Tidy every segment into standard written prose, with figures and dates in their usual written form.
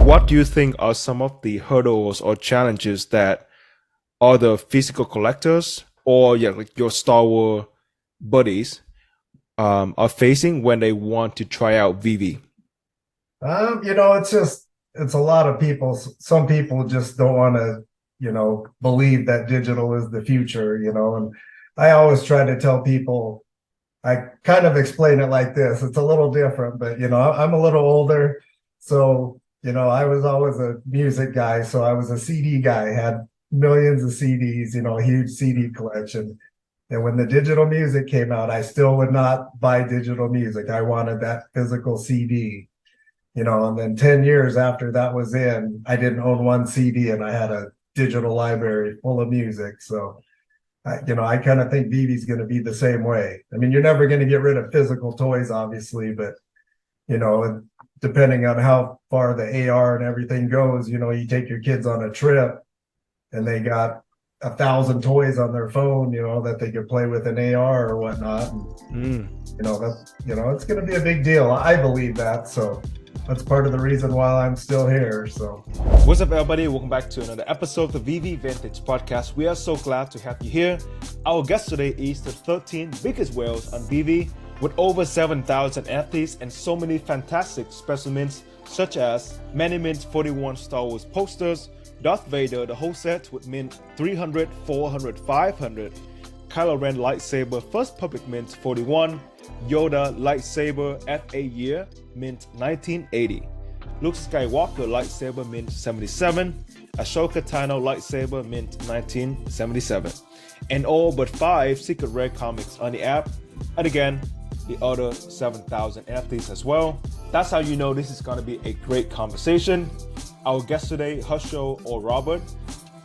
what do you think are some of the hurdles or challenges that other physical collectors or like your Star Wars buddies are facing when they want to try out VeVe? It's a lot of people. Some people just don't want to, believe that digital is the future, and I always try to tell people, I kind of explain it like this. It's a little different, but, I'm a little older. So, I was always a music guy. So I was a CD guy, had millions of CDs, a huge CD collection. And when the digital music came out, I still would not buy digital music. I wanted that physical CD. And then 10 years after that was in, I didn't own one CD and I had a digital library full of music. So, I kind of think VeVe's going to be the same way. I mean, you're never going to get rid of physical toys, obviously, but, depending on how far the AR and everything goes, you take your kids on a trip and they got 1,000 toys on their phone, that they could play with an AR or whatnot. And, it's going to be a big deal. I believe that. So that's part of the reason why I'm still here. So what's up, everybody? Welcome back to another episode of the VeVe Vantage Podcast. We are so glad to have you here. Our guest today is the 13th biggest whales on VeVe with over 7,000 NFTs and so many fantastic specimens such as many mint 41 Star Wars posters, Darth Vader the whole set with mint 300, 400, 500, Kylo Ren lightsaber first public mint 41, Yoda lightsaber FA year mint 1980, Luke Skywalker lightsaber mint 77, Ashoka Tano lightsaber mint 1977, and all but 5 secret rare comics on the app, and again the other 7,000 NFTs as well. That's how you know this is going to be a great conversation. Our guest today, Huskshow or Robert,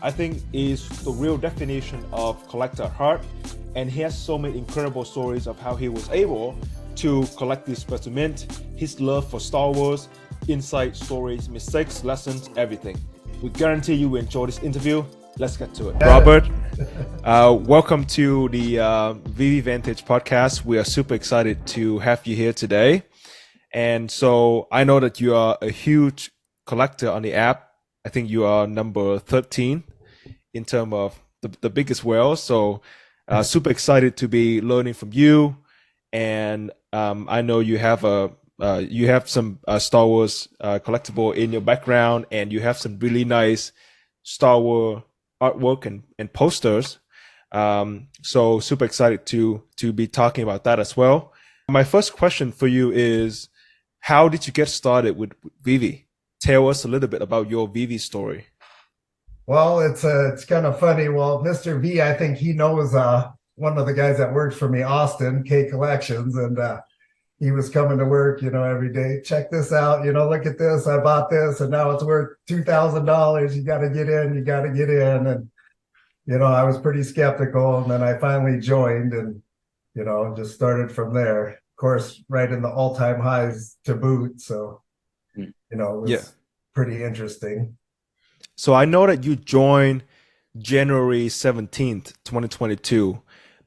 I think is the real definition of collector at heart, and he has so many incredible stories of how he was able to collect these specimens, his love for Star Wars, insight, stories, mistakes, lessons, everything. We guarantee you will enjoy this interview. Let's get to it. Robert, welcome to the VeVe Vantage Podcast. We are super excited to have you here today. And so I know that you are a huge collector on the app. I think you are number 13 in terms of the biggest whale. So super excited to be learning from you. And I know you have some Star Wars collectible in your background, and you have some really nice Star Wars artwork and posters. So super excited to be talking about that as well. My first question for you is, how did you get started with VeVe? Tell us a little bit about your VeVe story. Well, it's kind of funny. Well, Mr. V, I think he knows one of the guys that works for me, Austin, K Collections, and he was coming to work, every day. Check this out, look at this. I bought this, and now it's worth $2,000. You got to get in. You got to get in. And I was pretty skeptical, and then I finally joined, and just started from there. Of course, right in the all-time highs to boot. So, it was pretty interesting. So I know that you joined January 17th, 2022.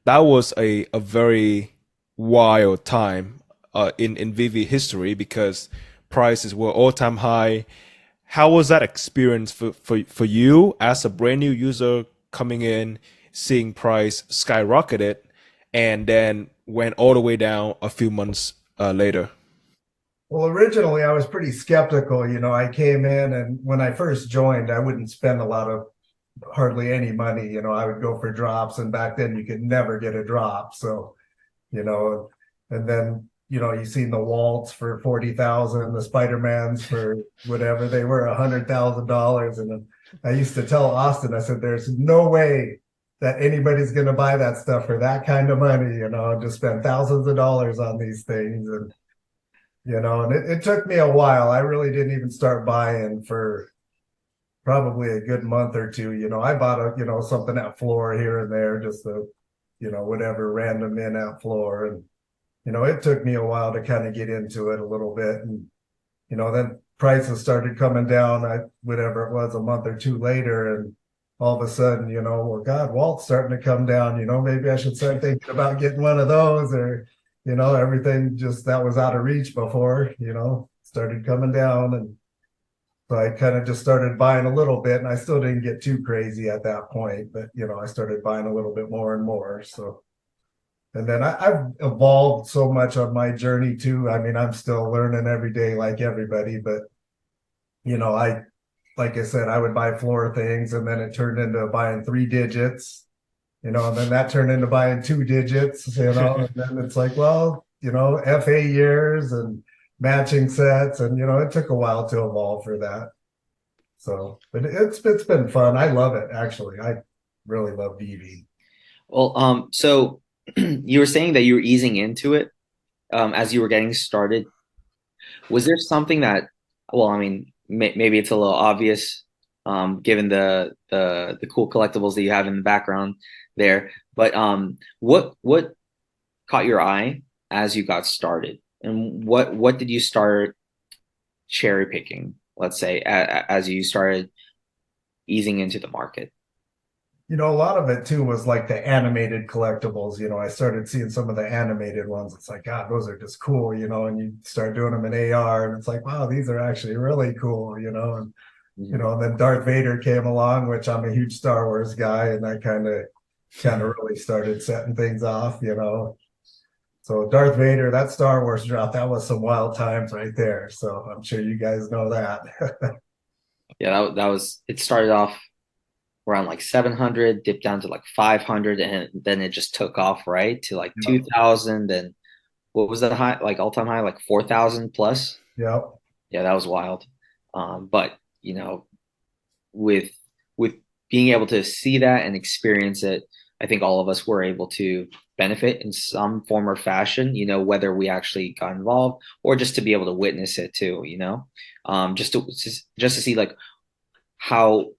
That was a very wild time in VeVe history because prices were all-time high. How was that experience for you as a brand new user coming in, seeing price skyrocketed, and then went all the way down a few months later? Well, originally I was pretty skeptical. I came in, and when I first joined, I wouldn't spend hardly any money. I would go for drops, and back then you could never get a drop. So, and then, you seen the Waltz for 40,000, the Spider-Mans for whatever they were, $100,000. And I used to tell Austin, I said, there's no way that anybody's going to buy that stuff for that kind of money, just spend thousands of dollars on these things. And, and it took me a while. I really didn't even start buying for probably a good month or two. I bought something at floor here and there, just whatever random in at floor. And, it took me a while to kind of get into it a little bit. And, then prices started coming down, whatever it was, a month or two later. And all of a sudden, well, God, Walt's starting to come down, maybe I should start thinking about getting one of those, or, everything just that was out of reach before, started coming down. And So I kind of just started buying a little bit, and I still didn't get too crazy at that point, but I started buying a little bit more and more. So, and then I've evolved so much on my journey too. I mean, I'm still learning every day like everybody, but I like I said, I would buy floor things, and then it turned into buying 3 digits, and then that turned into buying 2 digits, and then it's like, well, FA years and matching sets, and it took a while to evolve for that. So, but it's been fun. I love it actually. I really love VeVe. Well, so you were saying that you were easing into it as you were getting started. Was there something that, well, I mean, maybe it's a little obvious given the cool collectibles that you have in the background there, but what caught your eye as you got started, and what did you start cherry picking, let's say, as you started easing into the market? A lot of it too was like the animated collectibles. I started seeing some of the animated ones. It's like, God, those are just cool, and you start doing them in AR, and it's like, wow, these are actually really cool, and and then Darth Vader came along, which I'm a huge Star Wars guy, and that kind of really started setting things off. So Darth Vader, that Star Wars drop, that was some wild times right there. So I'm sure you guys know that. Yeah, that was, it started off around like 700, dipped down to like 500, and then it just took off, right, to like 2000. And what was the high, like all-time high, like 4,000 plus? Yeah. Yeah, that was wild. But with with being able to see that and experience it, I think all of us were able to benefit in some form or fashion, whether we actually got involved or just to be able to witness it too, just to see like how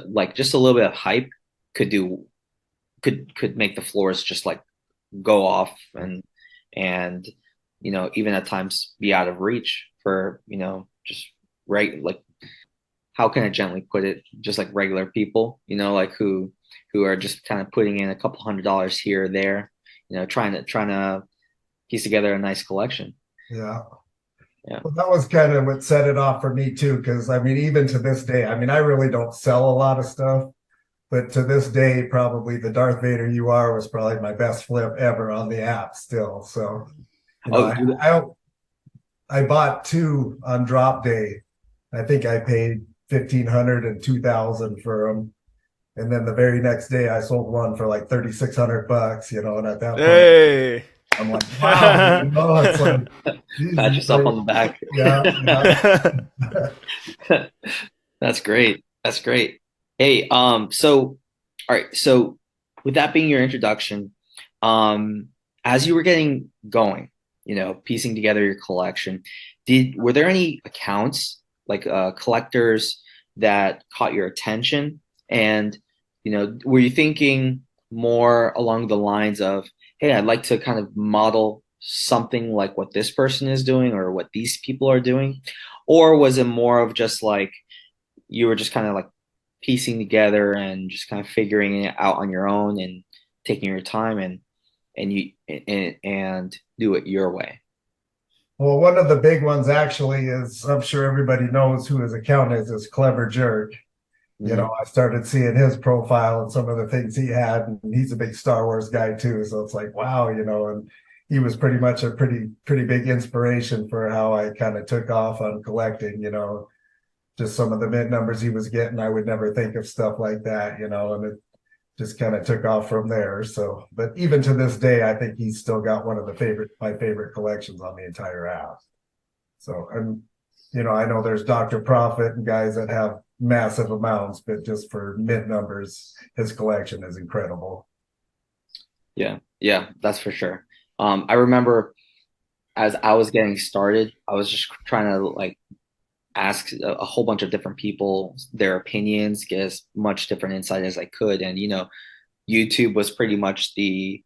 like just a little bit of hype could make the floors just like go off, and even at times be out of reach for just right, like, how can I gently put it, just like regular people, like who are just kind of putting in a couple $100 here or there, trying to piece together a nice collection. Yeah. Yeah. Well, that was kind of what set it off for me too, because I mean, even to this day, I mean, I really don't sell a lot of stuff, but to this day, probably the Darth Vader UR was probably my best flip ever on the app still. So, I bought two on drop day. I think I paid 1,500 and 2,000 for them. And then the very next day I sold one for like 3,600 bucks, and at that point, Hey. I'm like, wow, it's like, pat yourself on the back. Yeah. That's great. That's great. Hey, so all right, so with that being your introduction, as you were getting going, piecing together your collection, were there any accounts like collectors that caught your attention? And were you thinking more along the lines of, hey, I'd like to kind of model something like what this person is doing or what these people are doing? Or was it more of just like you were just kind of like piecing together and just kind of figuring it out on your own and taking your time and do it your way? Well, one of the big ones actually is, I'm sure everybody knows who his account is CleverJerk. I started seeing his profile and some of the things he had, and he's a big Star Wars guy too. So it's like, wow, and he was pretty much a pretty big inspiration for how I kind of took off on collecting, just some of the mint numbers he was getting. I would never think of stuff like that, and it just kind of took off from there. So, but even to this day, I think he's still got one of my favorite collections on the entire app. So, and I know there's DrProfit and guys that have massive amounts, but just for mint numbers, his collection is incredible. Yeah, that's for sure. I remember as I was getting started, I was just trying to like ask a whole bunch of different people their opinions, get as much different insight as I could. And YouTube was pretty much the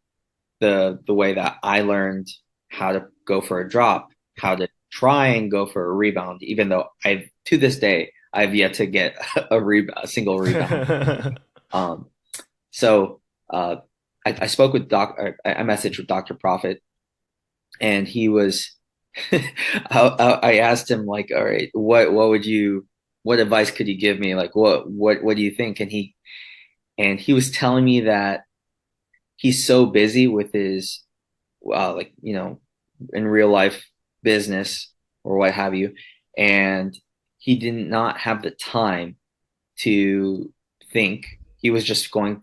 way that I learned how to go for a drop, how to try and go for a rebound, even though to this day I've yet to get a single rebound. So I spoke with I messaged with DrProfit, and he was I asked him like, all right, what would you what advice could you give me? Like, what do you think? And he was telling me that he's so busy with his, like, in real life business or what have you, and he did not have the time to think. He was just going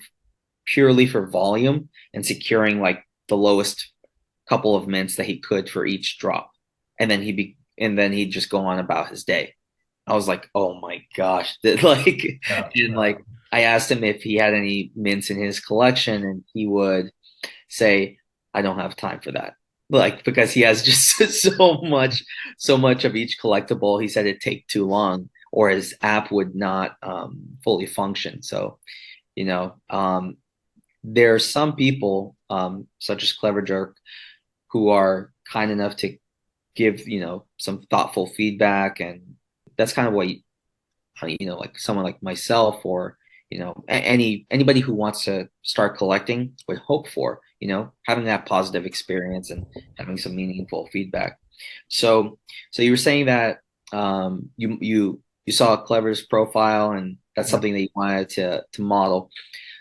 purely for volume and securing like the lowest couple of mints that he could for each drop, and then he'd just go on about his day. I was like, oh my gosh, like, and like I asked him if he had any mints in his collection, and he would say, I don't have time for that. Like, because he has just so much of each collectible. He said it'd take too long, or his app would not fully function. So, there are some people, such as CleverJerk, who are kind enough to give, some thoughtful feedback. And that's kind of what, like someone like myself, or, anybody who wants to start collecting would hope for, having that positive experience and having some meaningful feedback. So you were saying that you saw Clever's profile, and that's something that you wanted to model.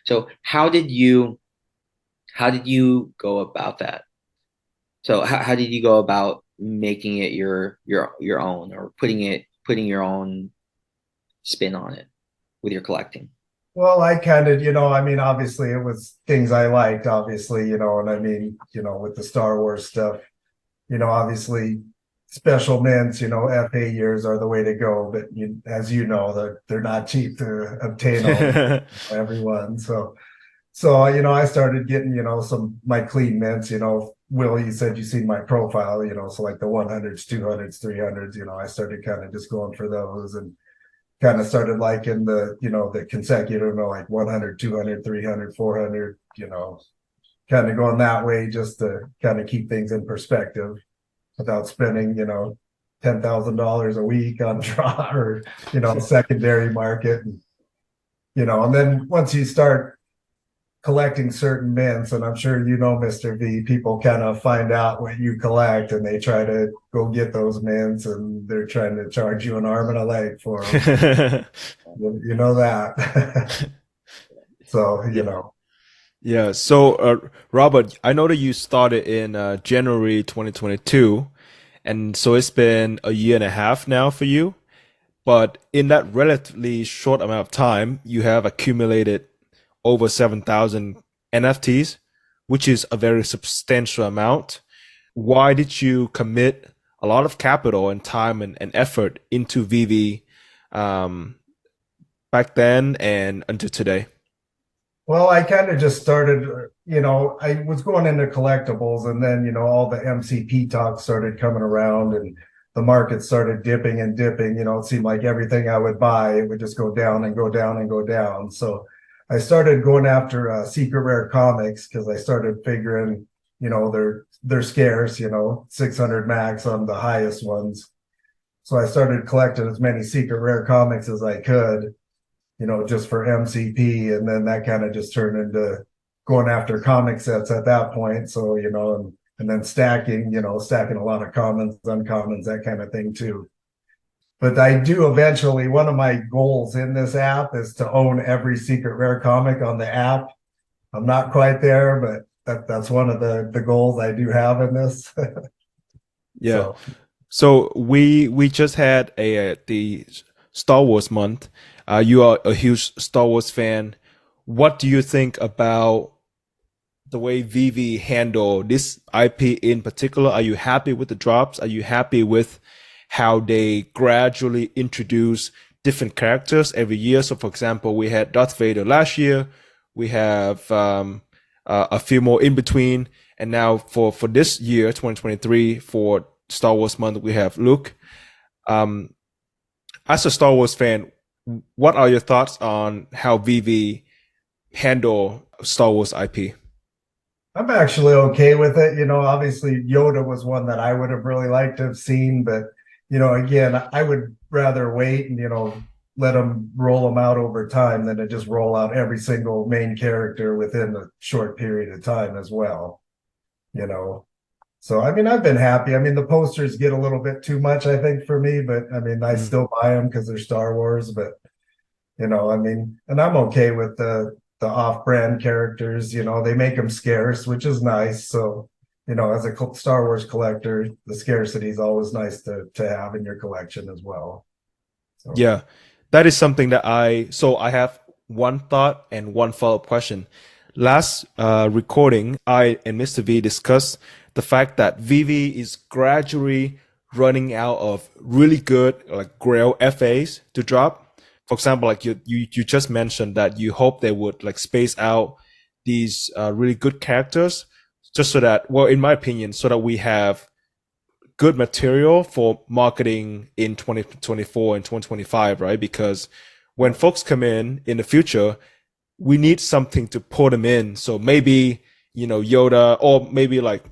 So how did you go about that? So how did you go about making it your own, or putting your own spin on it with your collecting? Well, I kind of, I mean, obviously it was things I liked, obviously, and I mean, with the Star Wars stuff, obviously special mints, FA years are the way to go, but as you know, they're not cheap to obtain on everyone. So, I started getting, my clean mints, Will, you said you seen my profile, so like the 100s, 200s, 300s, I started kind of just going for those, and kind of started liking the consecutive, like 100, 200, 300, 400, kind of going that way just to kind of keep things in perspective without spending, $10,000 a week on draw or, secondary market. And then once you start collecting certain mints, and I'm sure Mr. V, people kind of find out what you collect and they try to go get those mints, and they're trying to charge you an arm and a leg for them. You know that. So, Yeah. So, Robert, I know that you started in January 2022, and so it's been a year and a half now for you. But in that relatively short amount of time, you have accumulated over 7,000 NFTs, which is a very substantial amount. Why did you commit a lot of capital and time and effort into VeVe back then and until today? Well, I kind of just started, I was going into collectibles, and then, all the MCP talk started coming around, and the market started dipping and dipping. It seemed like everything I would buy, it would just go down and go down and go down. So I started going after secret rare comics, because I started figuring, they're scarce, 600 max on the highest ones. So I started collecting as many secret rare comics as I could, just for MCP. And then that kind of just turned into going after comic sets at that point. So, and then stacking a lot of commons, uncommons, that kind of thing too. But I do eventually, one of my goals in this app is to own every secret rare comic on the app. I'm not quite there, but that's one of the goals I do have in this. Yeah. So we just had the Star Wars month. You are a huge Star Wars fan. What do you think about the way VeVe handle this IP in particular? Are you happy with the drops? Are you happy with how they gradually introduce different characters every year? So, for example, we had Darth Vader last year. We have a few more in between. And now for this year, 2023, for Star Wars month, we have Luke. As a Star Wars fan, what are your thoughts on how VeVe handle Star Wars IP? I'm actually okay with it. Obviously Yoda was one that I would have really liked to have seen, but again, I would rather wait and, let them roll them out over time than to just roll out every single main character within a short period of time as well, So, I mean, I've been happy. I mean, the posters get a little bit too much, I think, for me, but I mean, I still buy them because they're Star Wars, but I mean, and I'm okay with the off-brand characters, they make them scarce, which is nice. So, as a Star Wars collector, the scarcity is always nice to have in your collection as well. So. Yeah, that is something that I have one thought and one follow-up question. Last recording, I and Mr. V discussed the fact that VeVe is gradually running out of really good like Grail FAs to drop. For example, like you just mentioned that you hope they would like space out these really good characters just so that, well, in my opinion, so that we have good material for marketing in 2024 and 2025, right? Because when folks come in the future, we need something to pull them in. So maybe, Yoda, or maybe like,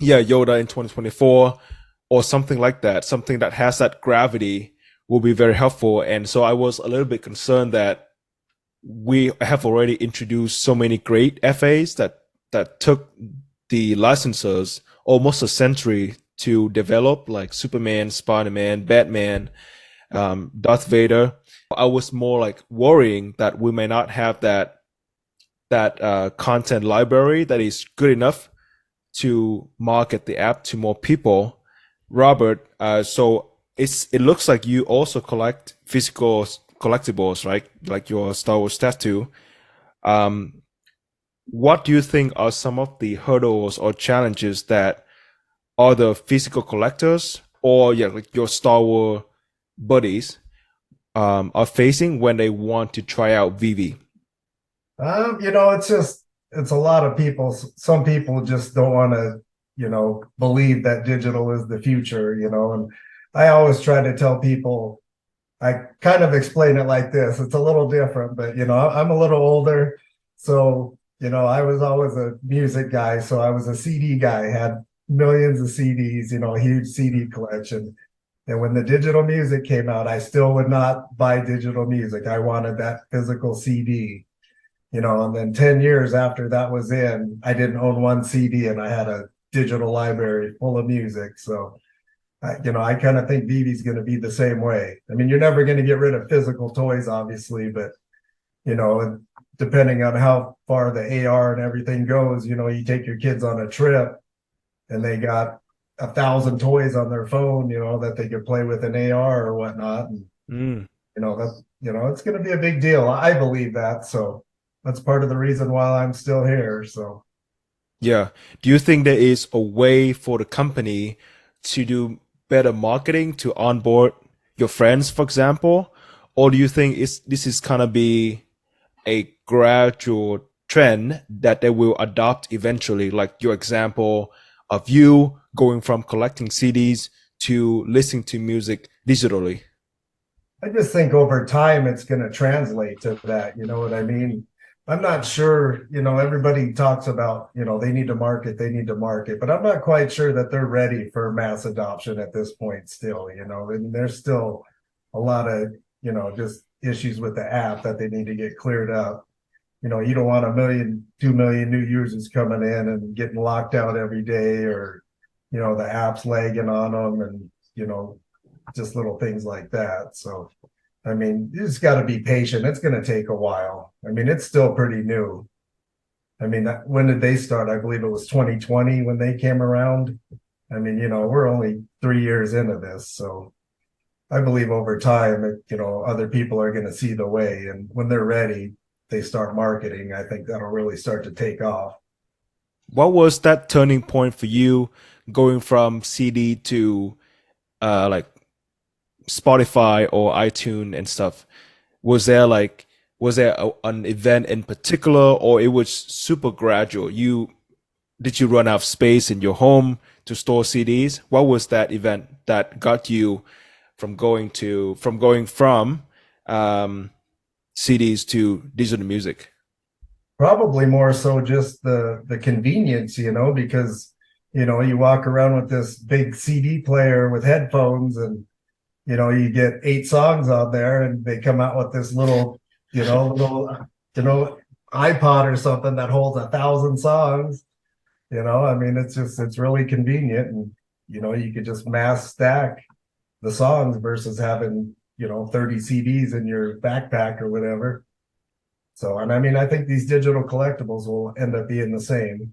Yoda in 2024 or something like that, something that has that gravity will be very helpful. And so I was a little bit concerned that we have already introduced so many great FAs that took the licensors almost a century to develop, like Superman, Spider-Man, Batman, Darth Vader. I was more like worrying that we may not have that content library that is good enough to market the app to more people. Robert, so it looks like you also collect physical collectibles, right? Like your Star Wars tattoo. What do you think are some of the hurdles or challenges that other physical collectors or like your Star Wars buddies are facing when they want to try out VeVe? It's a lot of people. Some people just don't want to, believe that digital is the future, and I always try to tell people, I kind of explain it like this. It's a little different, but, I'm a little older. So, I was always a music guy. So I was a CD guy, had millions of CDs, a huge CD collection. And when the digital music came out, I still would not buy digital music. I wanted that physical CD. And then 10 years after that was in, I didn't own one CD and I had a digital library full of music. So, I kind of think VeVe's going to be the same way. I mean, you're never going to get rid of physical toys, obviously, but, depending on how far the AR and everything goes, you take your kids on a trip and they got 1,000 toys on their phone, that they could play with an AR or whatnot. And, it's going to be a big deal. I believe that. So, that's part of the reason why I'm still here. So, yeah. Do you think there is a way for the company to do better marketing to onboard your friends, for example? Or do you think this is gonna be a gradual trend that they will adopt eventually? Like your example of you going from collecting CDs to listening to music digitally. I just think over time it's going to translate to that. You know what I mean? I'm not sure, everybody talks about, they need to market, but I'm not quite sure that they're ready for mass adoption at this point still, and there's still a lot of, just issues with the app that they need to get cleared up. You don't want 1 million, 2 million new users coming in and getting locked out every day, or, the app's lagging on them and, just little things like that. So, I mean, you just got to be patient. It's going to take a while. I mean, it's still pretty new. I mean, when did they start? I believe it was 2020 when they came around. I mean, we're only 3 years into this. So I believe over time, other people are going to see the way. And when they're ready, they start marketing. I think that'll really start to take off. What was that turning point for you going from CD to like Spotify or iTunes and stuff? Was there an event in particular, or it was super gradual? Did you run out of space in your home to store CDs? What was that event that got you from going from CDs to digital music? Probably more so just the convenience, because you walk around with this big CD player with headphones and you get 8 songs on there, and they come out with this little iPod or something that holds 1,000 songs. I mean, it's really convenient, and you could just mass stack the songs versus having 30 CDs in your backpack or whatever. So, and I mean, I think these digital collectibles will end up being the same.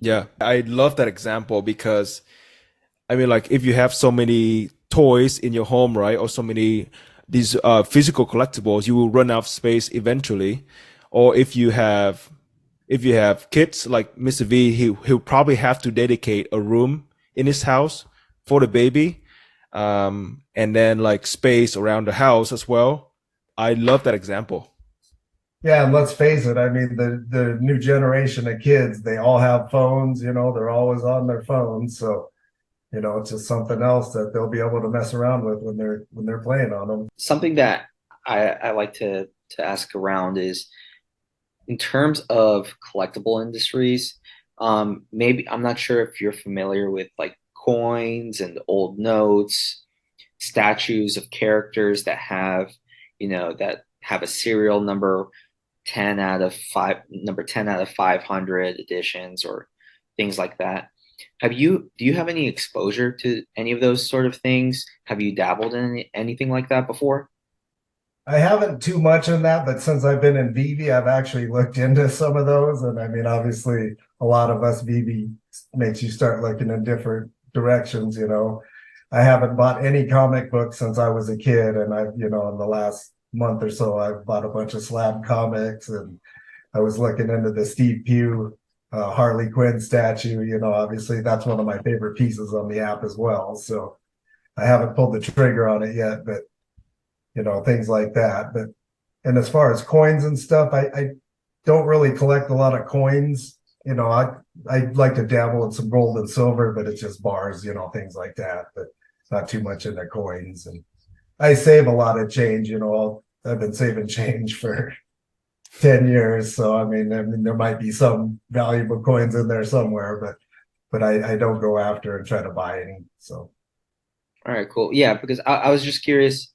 Yeah, I love that example because I mean, like if you have so many toys in your home, right, or so many these physical collectibles, you will run out of space eventually. Or if you have kids like Mr. V, he'll probably have to dedicate a room in his house for the baby, and then like space around the house as well. I love that example. Yeah, and let's face it, I mean, the new generation of kids, they all have phones, they're always on their phones. So, it's just something else that they'll be able to mess around with when they're playing on them. Something that I like to ask around is in terms of collectible industries, maybe I'm not sure if you're familiar with like coins and old notes, statues of characters that have a serial number 10 out of 5, number 10 out of 500 editions or things like that. Do you have any exposure to any of those sort of things? Have you dabbled in anything like that before? I haven't too much in that, but since I've been in VeVe, I've actually looked into some of those. And I mean, obviously, a lot of us VeVe makes you start looking in different directions. I haven't bought any comic books since I was a kid, and in the last month or so, I've bought a bunch of slab comics, and I was looking into the Steve Pugh Harley Quinn statue. Obviously, that's one of my favorite pieces on the app as well. So I haven't pulled the trigger on it yet, but things like that. But and as far as coins and stuff, I don't really collect a lot of coins. I like to dabble in some gold and silver, but it's just bars, things like that. But not too much into coins. And I save a lot of change. I've been saving change for 10 years. So I mean there might be some valuable coins in there somewhere, but I don't go after and try to buy any. So All right, cool. Yeah, because I was just curious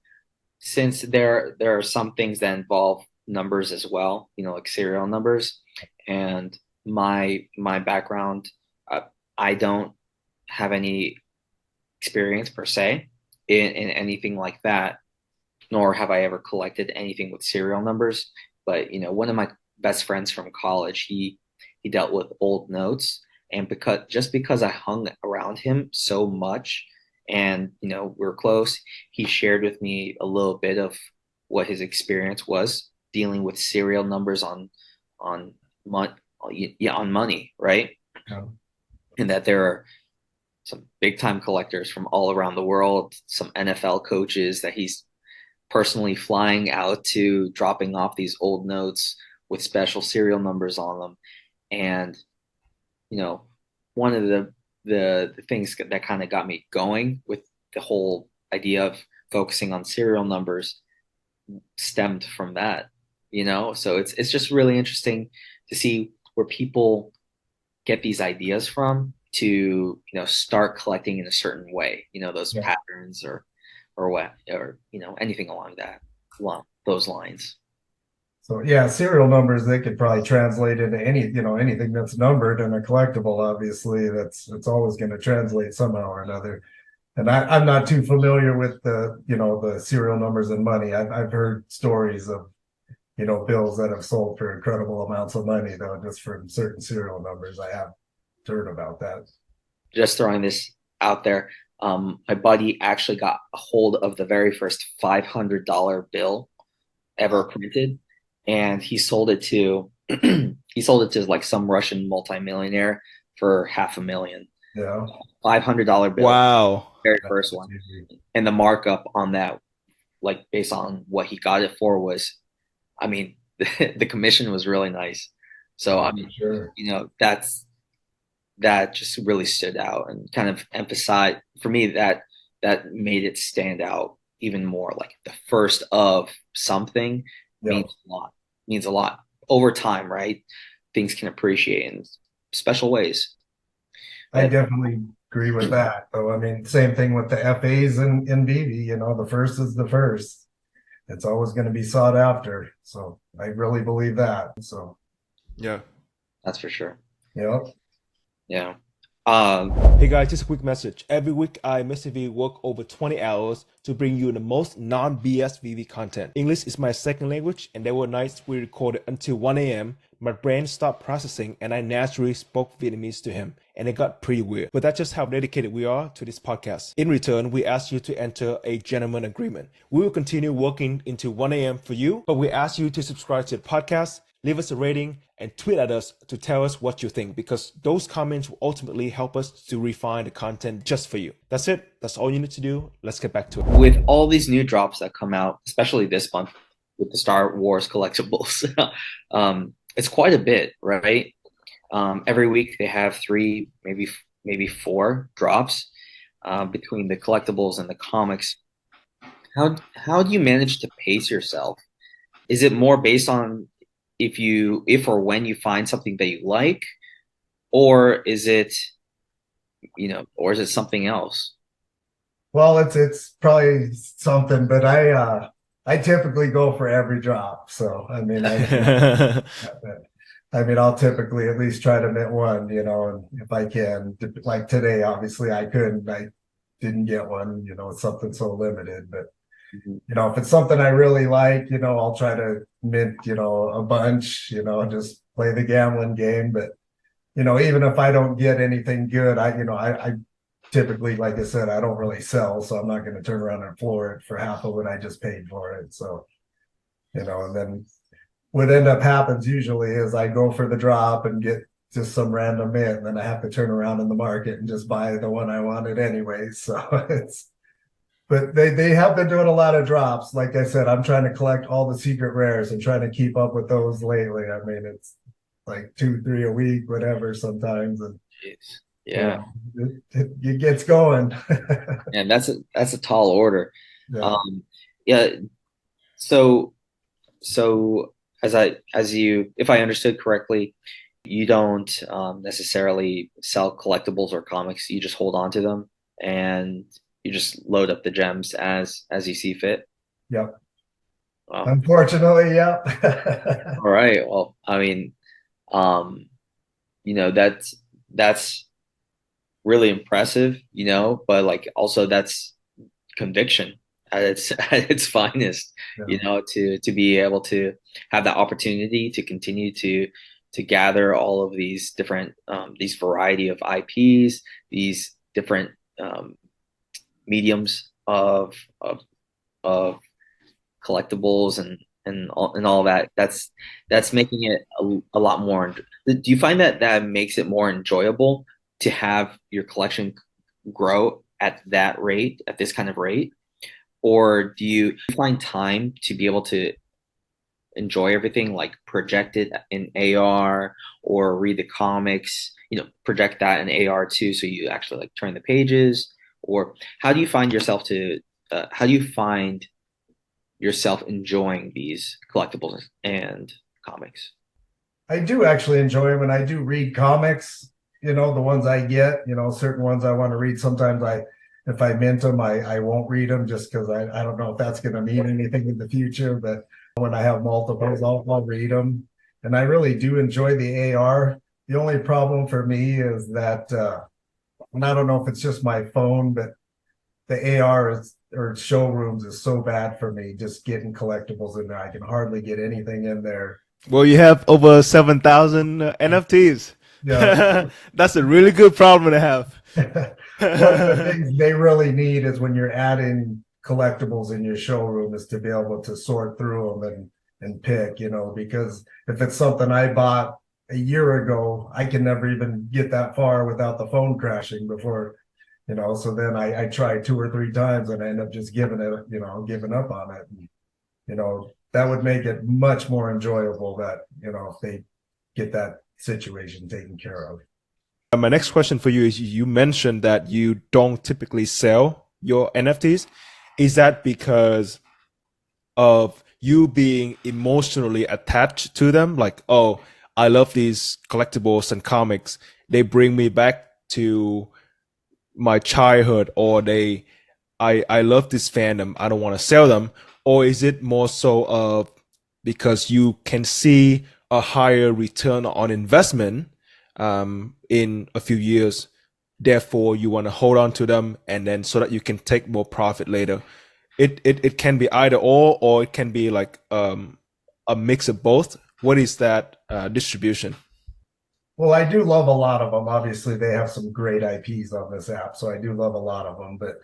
since there are some things that involve numbers as well, like serial numbers, and my background, I don't have any experience per se in anything like that, nor have I ever collected anything with serial numbers. But one of my best friends from college, he dealt with old notes, and because I hung around him so much, and we're close, he shared with me a little bit of what his experience was dealing with serial numbers on mon- yeah, on money, right? yeah. And that there are some big time collectors from all around the world, some NFL coaches that he's personally flying out to, dropping off these old notes with special serial numbers on them. And you know, one of the things that kind of got me going with the whole idea of focusing on serial numbers stemmed from that. So it's just really interesting to see where people get these ideas from to start collecting in a certain way, those Yeah. patterns or what, or anything along those lines. So yeah, serial numbers, they could probably translate into anything that's numbered, and a collectible, obviously, it's always going to translate somehow or another. And I'm not too familiar with the serial numbers and money. I've heard stories of, bills that have sold for incredible amounts of money, though, just from certain serial numbers. I have heard about that. Just throwing this out there, my buddy actually got a hold of the very first $500 bill ever printed, and he sold it to he sold it to like some Russian multimillionaire for $500,000. Yeah. $500 bill, Wow. very first one, and the markup on that, like based on what he got it for, was, I mean, the commission was really nice. So I mean, Sure. that just really stood out and kind of emphasized for me that made it stand out even more. Like the first of something Yeah. means a lot over time, right? Things can appreciate in special ways. I definitely agree with that. Though, I mean, same thing with the FAs in VeVe, the first is the first. It's always going to be sought after. So I really believe that. So, Yeah. That's for sure. yeah. Yeah. Hey guys, just a quick message. Every week, I, Mr. V, work over 20 hours to bring you the most non-BS VV content. English is my second language, and there were nights we recorded until 1 a.m. My brain stopped processing, and I naturally spoke Vietnamese to him, and it got pretty weird. But that's just how dedicated we are to this podcast. In return, we ask you to enter a gentleman agreement. We will continue working into 1 a.m. for you, but we ask you to subscribe to the podcast, leave us a rating, and tweet at us to tell us what you think, because those comments will ultimately help us to refine the content just for you. That's it. That's all you need to do. Let's get back to it. With all these new drops that come out, especially this month with the Star Wars collectibles, it's quite a bit, right? Every week they have 3, maybe 4 drops between the collectibles and the comics. How do you manage to pace yourself? Is it more based on if or when you find something that you like, or is it something else? Well, it's probably something, but I typically go for every drop. So I mean, I'll typically at least try to mint one, and if I can, like today, obviously I couldn't, I didn't get one, it's something so limited, but if it's something I really like, I'll try to mint, a bunch, just play the gambling game. But, even if I don't get anything good, I typically, like I said, I don't really sell, so I'm not going to turn around and floor it for half of what I just paid for it. So, and then what end up happens usually is I go for the drop and get just some random mint, and then I have to turn around in the market and just buy the one I wanted anyway. So but they have been doing a lot of drops. Like I said, I'm trying to collect all the secret rares and trying to keep up with those lately. I mean, it's like 2, 3 a week, whatever, sometimes. And yeah, it gets going. and that's a tall order. Yeah. Yeah. So if I understood correctly, you don't necessarily sell collectibles or comics. You just hold on to them and you just load up the gems as you see fit. Yep. Wow. Unfortunately, yep. All right. Well, I mean, that's really impressive, but like also that's conviction at its finest, Yeah. to be able to have that opportunity to continue to gather all of these different these variety of IPs, these different mediums of collectibles and all that. That's making it a lot more. Do you find that makes it more enjoyable to have your collection grow at that rate, at this kind of rate, or do you find time to be able to enjoy everything, like project it in AR or read the comics, project that in AR too, so you actually like turn the pages? Or how do you find yourself enjoying these collectibles and comics? I do actually enjoy when I do read comics, the ones I get, certain ones I want to read. Sometimes if I mint them, I won't read them just because I don't know if that's going to mean anything in the future. But when I have multiples, I'll read them. And I really do enjoy the AR. The only problem for me is that, and I don't know if it's just my phone, but the AR or showrooms is so bad for me just getting collectibles in there. I can hardly get anything in there. Well, you have over 7,000 NFTs. Yeah. That's a really good problem to have. One of the things they really need is when you're adding collectibles in your showroom is to be able to sort through them and pick, because if it's something I bought a year ago, I can never even get that far without the phone crashing before, so then I try 2 or 3 times and I end up just giving up on it. And, that would make it much more enjoyable that, if they get that situation taken care of. My next question for you is, you mentioned that you don't typically sell your NFTs. Is that because of you being emotionally attached to them? Like, oh, I love these collectibles and comics. They bring me back to my childhood, or I love this fandom. I don't want to sell them. Or is it more so of because you can see a higher return on investment in a few years. Therefore, you want to hold on to them, and then so that you can take more profit later. It can be either or it can be like a mix of both. What is that distribution? Well, I do love a lot of them. Obviously, they have some great IPs on this app, so I do love a lot of them. But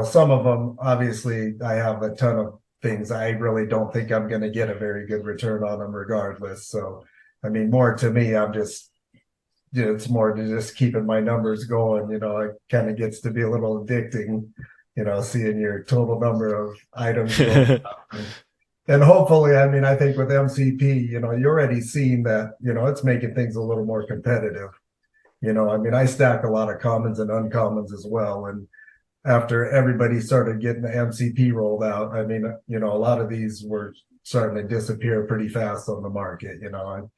some of them, obviously, I have a ton of things. I really don't think I'm going to get a very good return on them, regardless. So, I mean, more to me, I'm just, it's more to just keeping my numbers going. It kind of gets to be a little addicting, seeing your total number of items go up. And hopefully, I mean, I think with MCP, you're already seeing that, it's making things a little more competitive. I mean, I stack a lot of commons and uncommons as well. And after everybody started getting the MCP rolled out, I mean, a lot of these were starting to disappear pretty fast on the market. And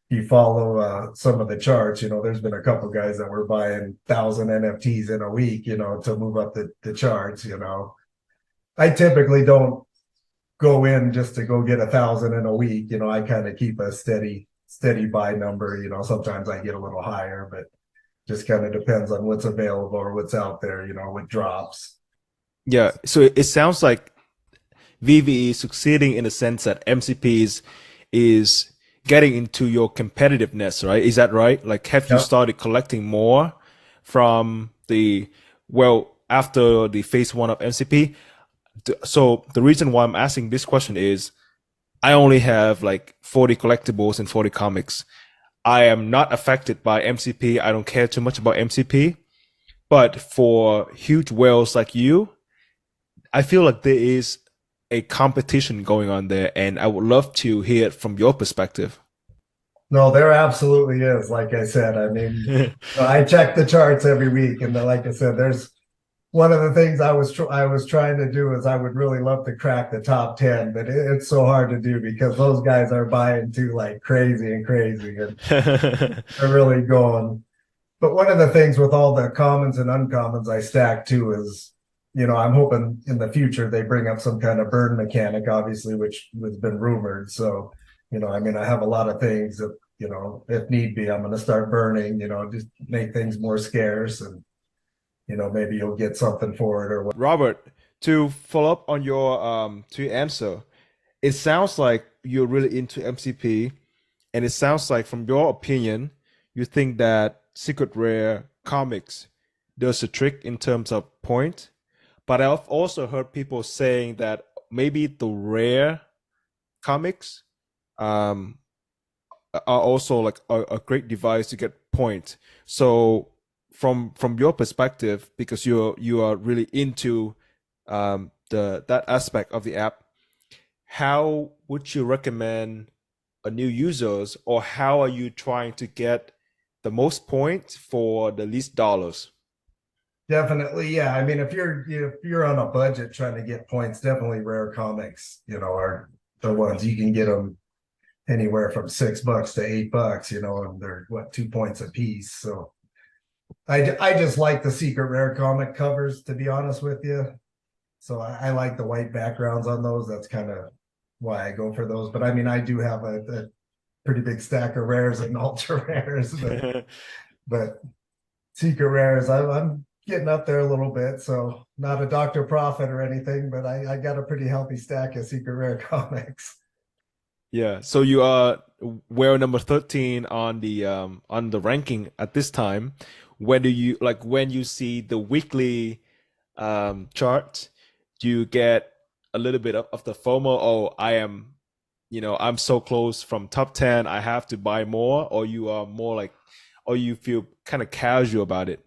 you follow some of the charts, there's been a couple guys that were buying 1,000 NFTs in a week, to move up the charts. I typically don't go in just to go get 1,000 in a week. I kind of keep a steady buy number. Sometimes I get a little higher, but just kind of depends on what's available or what's out there, with drops. Yeah. So it sounds like VeVe is succeeding in the sense that MCPs is getting into your competitiveness, right? Is that right? Like, have you started collecting more from after the phase 1 of MCP? So the reason why I'm asking this question is I only have like 40 collectibles and 40 comics. I am not affected by MCP. I don't care too much about MCP. But for huge whales like you, I feel like there is a competition going on there, and I would love to hear it from your perspective. No, there absolutely is. Like I said, I mean, I check the charts every week, and like I said, there's one of the things I was trying to do is I would really love to crack the top 10, but it's so hard to do because those guys are buying too like crazy and they're really going. But one of the things with all the commons and uncommons I stack too is, I'm hoping in the future they bring up some kind of burn mechanic, obviously, which has been rumored. So, I mean, I have a lot of things that, if need be, I'm going to start burning, just make things more scarce, and maybe you'll get something for it or what. Robert, to follow up on your answer, it sounds like you're really into MCP, and it sounds like from your opinion, you think that secret rare comics does a trick in terms of point. But I've also heard people saying that maybe the rare comics are also like a great device to get points. So from your perspective, because you are really into that aspect of the app, how would you recommend a new users, or how are you trying to get the most points for the least dollars? Definitely, yeah. I mean, if you're on a budget trying to get points, definitely rare comics, are the ones you can get them anywhere from $6 to $8, and they're 2 points a piece. So I just like the secret rare comic covers, to be honest with you. So I like the white backgrounds on those. That's kind of why I go for those. But I mean, I do have a pretty big stack of rares and ultra rares, but secret rares, I'm getting up there a little bit. So not a DrProfit or anything, but I got a pretty healthy stack of secret rare comics. Yeah. So you are where number 13 on the ranking at this time. When you see the weekly chart, do you get a little bit of the FOMO? Oh, I'm so close from top 10, I have to buy more, or you are more like, or you feel kind of casual about it?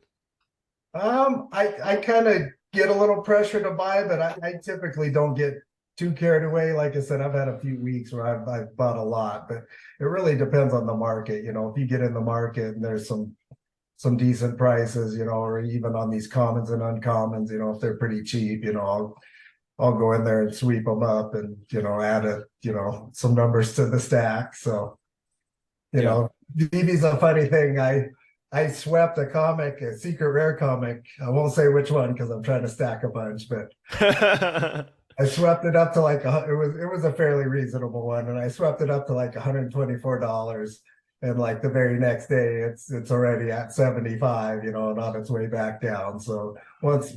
I kind of get a little pressure to buy, but I typically don't get too carried away. Like I said, I've had a few weeks where I've bought a lot, but it really depends on the market. If you get in the market and there's some decent prices, or even on these commons and uncommons, if they're pretty cheap, I'll go in there and sweep them up and, add some numbers to the stack. So, VeVe's a funny thing. I swept a secret rare comic. I won't say which one because I'm trying to stack a bunch, but I swept it up to like it was a fairly reasonable one, and I swept it up to like $124. and like the very next day it's already at 75, and on its way back down. So once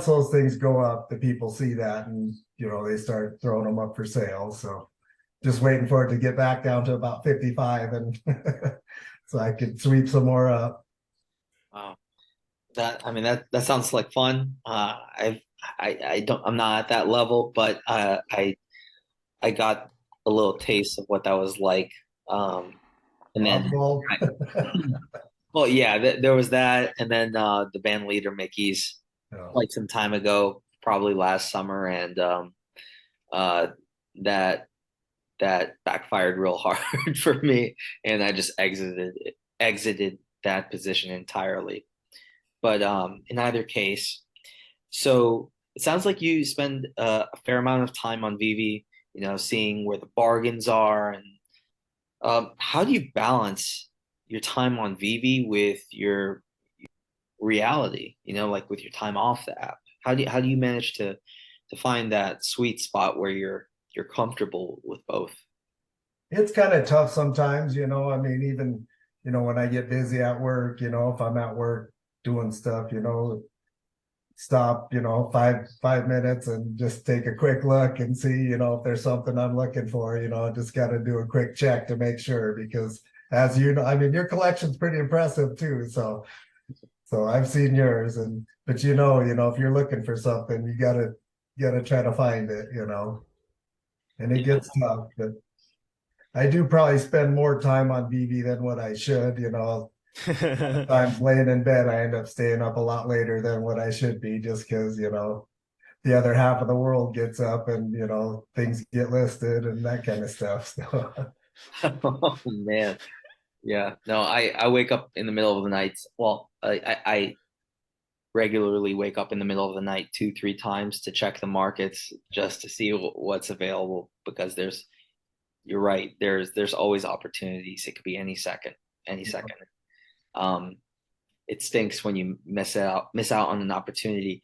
those things go up, the people see that, and they start throwing them up for sale. So just waiting for it to get back down to about 55, and so I could sweep some more up. Wow. That sounds like fun. I'm not at that level, but I got a little taste of what that was like. And then, well, yeah, there was that, and then the band leader Mickey's like some time ago, probably last summer, and that backfired real hard for me, and I just exited that position entirely. But in either case, so it sounds like you spend a fair amount of time on VeVe, seeing where the bargains are, and how do you balance your time on VeVe with your reality? Like with your time off the app. How do you manage to find that sweet spot where you're comfortable with both? It's kind of tough sometimes, I mean, even when I get busy at work, if I'm at work doing stuff, stop, 5 minutes and just take a quick look and see, if there's something I'm looking for. Just got to do a quick check to make sure, because as you know, I mean, your collection's pretty impressive too. So I've seen yours, but if you're looking for something, you gotta try to find it, and it gets tough. But I do probably spend more time on VeVe than what I should. Sometimes laying in bed, I end up staying up a lot later than what I should be, just because the other half of the world gets up, and things get listed and that kind of stuff. So. Oh man, yeah. No, I wake up in the middle of the night. Well, I regularly wake up in the middle of the night 2-3 times to check the markets just to see what's available, because you're right, there's always opportunities. It could be any second. It stinks when you miss out on an opportunity.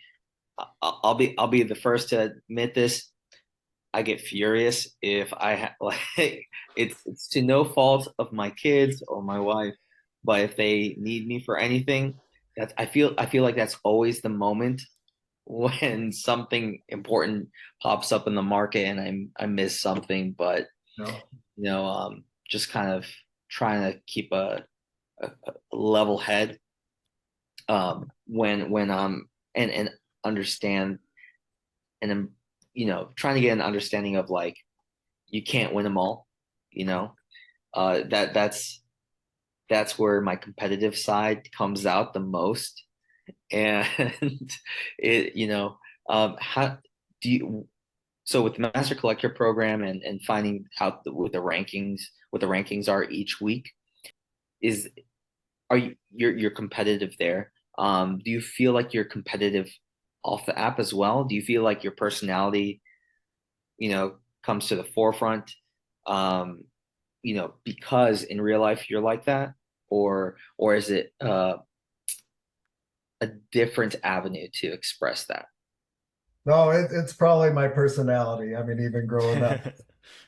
I'll be the first to admit this. I get furious if like it's to no fault of my kids or my wife, but if they need me for anything, I feel like that's always the moment when something important pops up in the market and I miss something. But just kind of trying to keep a level head when and understand, and I'm trying to get an understanding of, like, you can't win them all. That's where my competitive side comes out the most. And how do you, so with the Master Collector program and finding out what the rankings are each week, you're competitive there? Do you feel like you're competitive off the app as well? Do you feel like your personality, comes to the forefront, because in real life you're like that, or is it a different avenue to express that? No, it's probably my personality. I mean, even growing up,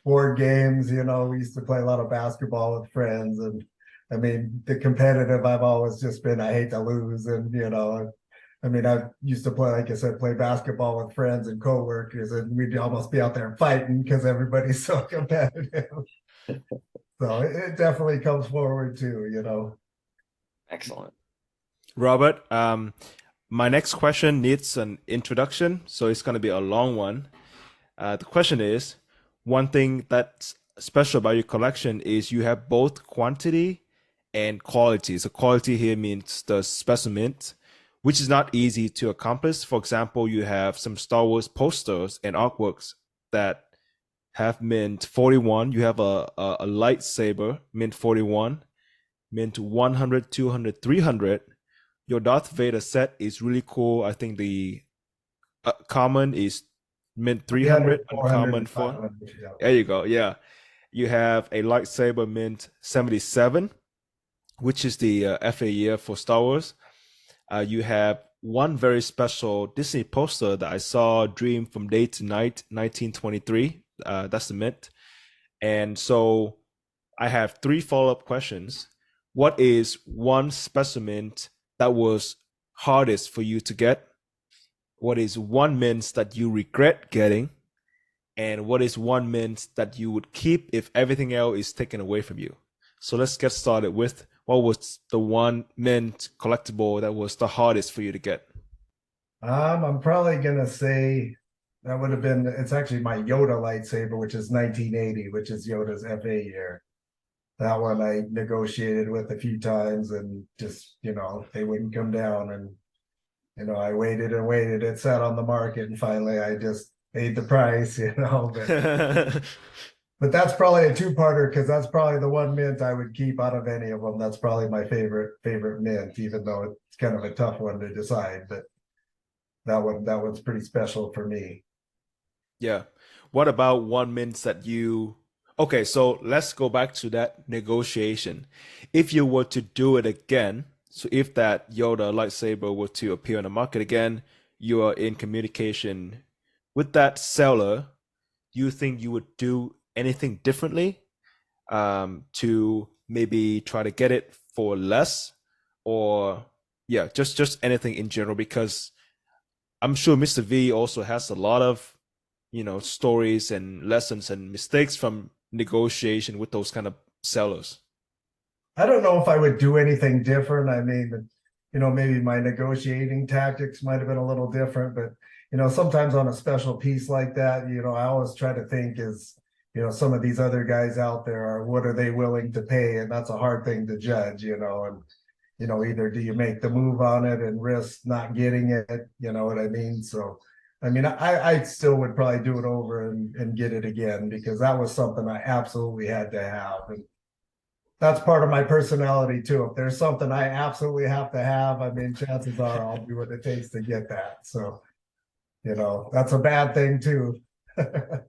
board games, we used to play a lot of basketball with friends, and I mean, the competitive, I've always just been, I hate to lose. And, I mean, I used to play, like I said, play basketball with friends and coworkers, and we'd almost be out there fighting because everybody's so competitive. So it definitely comes forward too, Excellent. Robert, my next question needs an introduction, so it's going to be a long one. The question is, one thing that's special about your collection is you have both quantity and quality. So quality here means the specimen, which is not easy to accomplish. For example, you have some Star Wars posters and artworks that have mint 41. You have a lightsaber, mint 41, mint 100, 200, 300. Your Darth Vader set is really cool. I think the common is mint 300, uncommon 4. Yeah. There you go. Yeah. You have a lightsaber mint 77, which is the FA year for Star Wars. You have one very special Disney poster that I saw, Dream from Day to Night, 1923. That's the mint. And so I have three follow-up questions. What is one specimen that was hardest for you to get? What is one mint that you regret getting? And what is one mint that you would keep if everything else is taken away from you? So let's get started with what was the one mint collectible that was the hardest for you to get? I'm probably gonna say that would have been. It's actually my Yoda lightsaber, which is 1980, which is Yoda's FA year. That one I negotiated with a few times, and just they wouldn't come down, and I waited and waited. It sat on the market, and finally I just paid the price. But that's probably a two-parter because that's probably the one mint I would keep out of any of them. That's probably my favorite mint, even though it's kind of a tough one to decide. But that one's pretty special for me. Yeah. What about one mint that you... Okay, so let's go back to that negotiation. If you were to do it again, so if that Yoda lightsaber were to appear on the market again, you are in communication with that seller, you think you would do anything differently to maybe try to get it for less? Or yeah, just anything in general, because I'm sure Mr. V also has a lot of stories and lessons and mistakes from negotiation with those kind of sellers. I don't know if I would do anything different. I mean, maybe my negotiating tactics might have been a little different, but sometimes on a special piece like that, I always try to think is, some of these other guys out there are, what are they willing to pay? And that's a hard thing to judge, and either do you make the move on it and risk not getting it, you know what I mean? So I mean, I still would probably do it over and get it again, because that was something I absolutely had to have. And that's part of my personality too. If there's something I absolutely have to have, I mean, chances are I'll do what it takes to get that. So, that's a bad thing too. I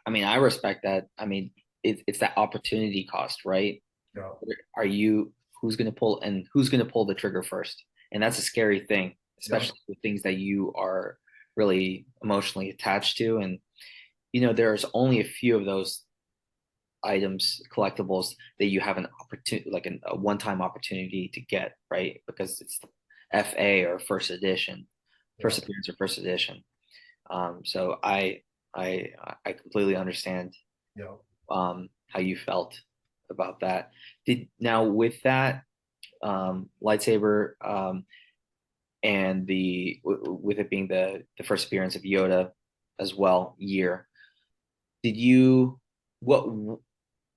mean, I respect that. I mean, it's that opportunity cost, right? Yeah. Who's going to pull the trigger first? And that's a scary thing, especially with things that you are really emotionally attached to. And, there's only a few of those items, collectibles, that you have an opportunity, like a one-time opportunity to get, right? Because it's the FA or first edition, first appearance or first edition. So I completely understand how you felt about that. Now with that lightsaber, and with it being the first appearance of Yoda as well year,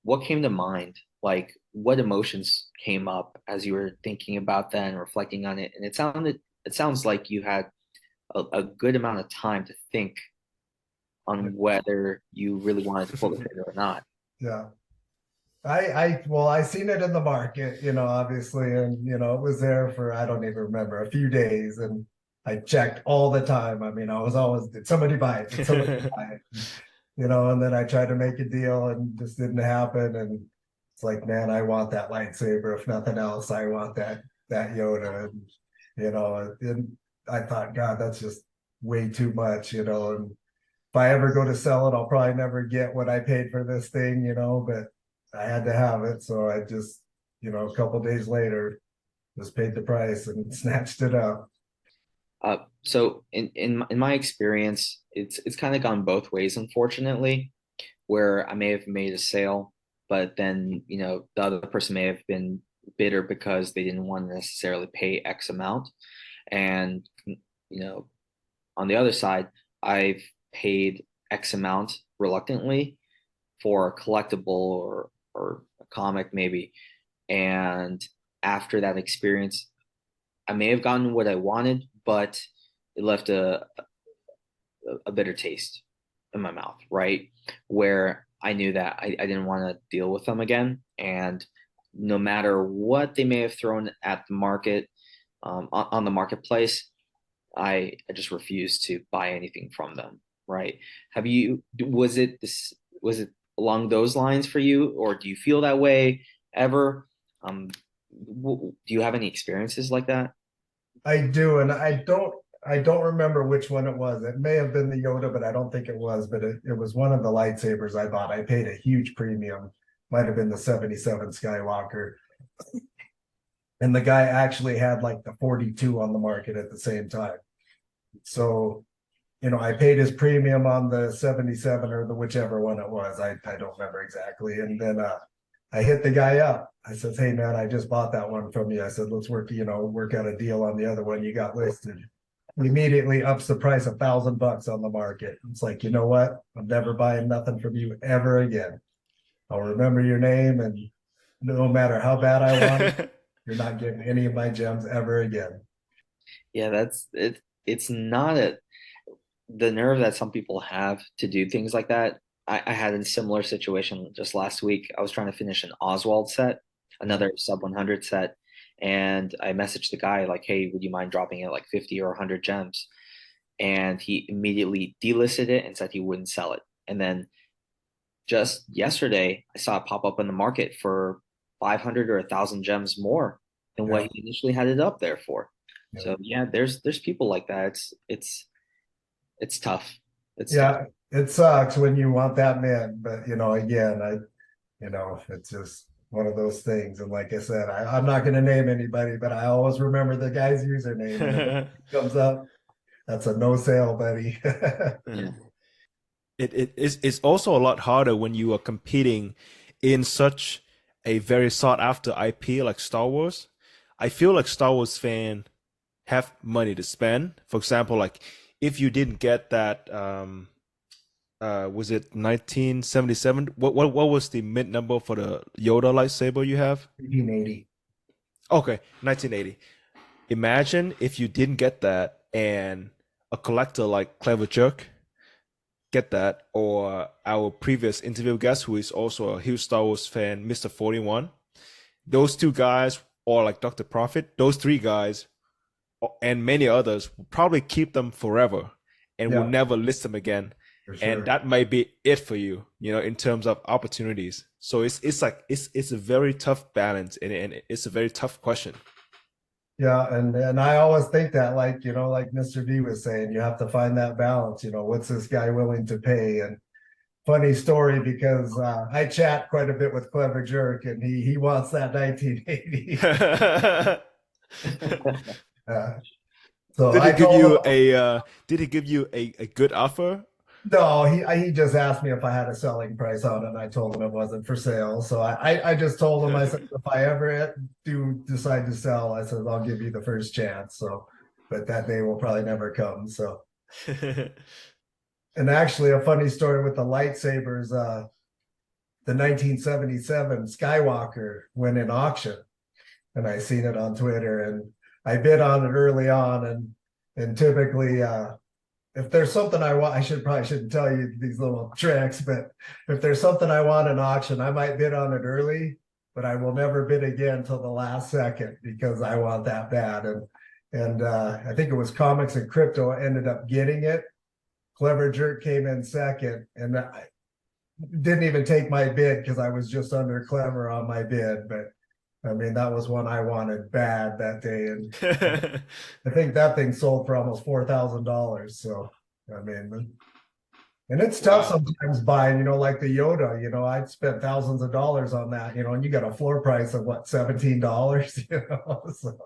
what came to mind? Like, what emotions came up as you were thinking about that and reflecting on it? And it sounds like you had a good amount of time to think on whether you really wanted to pull the trigger or not. Yeah. I seen it in the market, obviously, and it was there for, I don't even remember, a few days, and I checked all the time. I mean, I was always, did somebody buy it? Did somebody buy it? And then I tried to make a deal and just didn't happen. And it's like, man, I want that lightsaber. If nothing else, I want that Yoda. And I thought, God, that's just way too much, and if I ever go to sell it, I'll probably never get what I paid for this thing, but I had to have it. So I just, a couple of days later, just paid the price and snatched it up. So in my experience, it's kind of gone both ways, unfortunately, where I may have made a sale, but then, the other person may have been bitter because they didn't want to necessarily pay X amount. And, on the other side, I've paid X amount reluctantly for a collectible or a comic maybe. And after that experience, I may have gotten what I wanted, but it left a bitter taste in my mouth, right? Where I knew that I didn't want to deal with them again. And no matter what they may have thrown at the market, on the marketplace, I just refused to buy anything from them, right? Was it along those lines for you, or do you feel that way ever? Do you have any experiences like that? I do, and I don't remember which one it was. It may have been the Yoda, but I don't think it was. But it was one of the lightsabers I bought. I paid a huge premium might have been the 77 Skywalker. And the guy actually had like the 42 on the market at the same time. So, I paid his premium on the 77 or the whichever one it was. I don't remember exactly. And then I hit the guy up. I said, hey man, I just bought that one from you. I said, let's work out a deal on the other one you got listed. He immediately ups the price $1,000 on the market. It's like, you know what? I'm never buying nothing from you ever again. I'll remember your name, and no matter how bad I want it, you're not getting any of my gems ever again. Yeah, that's it. It's not the nerve that some people have to do things like that. I had a similar situation just last week. I was trying to finish an Oswald set, another sub 100 set, and I messaged the guy like, "Hey, would you mind dropping it like 50 or 100 gems?" And he immediately delisted it and said he wouldn't sell it. And then just yesterday, I saw it pop up in the market for 500 or 1,000 gems more than what he initially had it up there for. Yeah. So yeah, there's people like that. It's tough. Tough. It sucks when you want that man, but again, it's just one of those things. And like I said, I'm not going to name anybody, but I always remember the guy's username. And it comes up, that's a no sale, buddy. Yeah. It's also a lot harder when you are competing in such a very sought after IP like Star Wars. I feel like Star Wars fans have money to spend. For example, like if you didn't get that, was it 1977? What was the mid number for the Yoda lightsaber you have? 1980. Okay, 1980. Imagine if you didn't get that and a collector like CleverJerk get that, or our previous interview guest who is also a huge Star Wars fan, Mr. 41. Those two guys, or like DrProfit, those three guys and many others will probably keep them forever and will never list them again. Sure. And that might be it for you, in terms of opportunities. So it's a very tough balance, and it's a very tough question. Yeah, and I always think that, like Mr. V was saying, you have to find that balance. What's this guy willing to pay? And funny story, because I chat quite a bit with CleverJerk, and he wants that 1980. So did he give you a good offer? No, he just asked me if I had a selling price on it, and I told him it wasn't for sale. So I just told him, I said, if I ever do decide to sell, I said, I'll give you the first chance. So, but that day will probably never come. So, and actually a funny story with the lightsabers, the 1977 Skywalker went in auction, and I seen it on Twitter, and I bid on it early on, and typically, if there's something I want, probably shouldn't tell you these little tricks, but if there's something I want in auction, I might bid on it early, but I will never bid again till the last second because I want that bad. And I think it was Comics and Crypto ended up getting it. CleverJerk came in second, and I didn't even take my bid because I was just under Clever on my bid, but I mean, that was one I wanted bad that day. And I think that thing sold for almost $4,000. So, I mean, and it's tough sometimes buying, like the Yoda, I'd spent thousands of dollars on that, and you got a floor price of what, $17, so,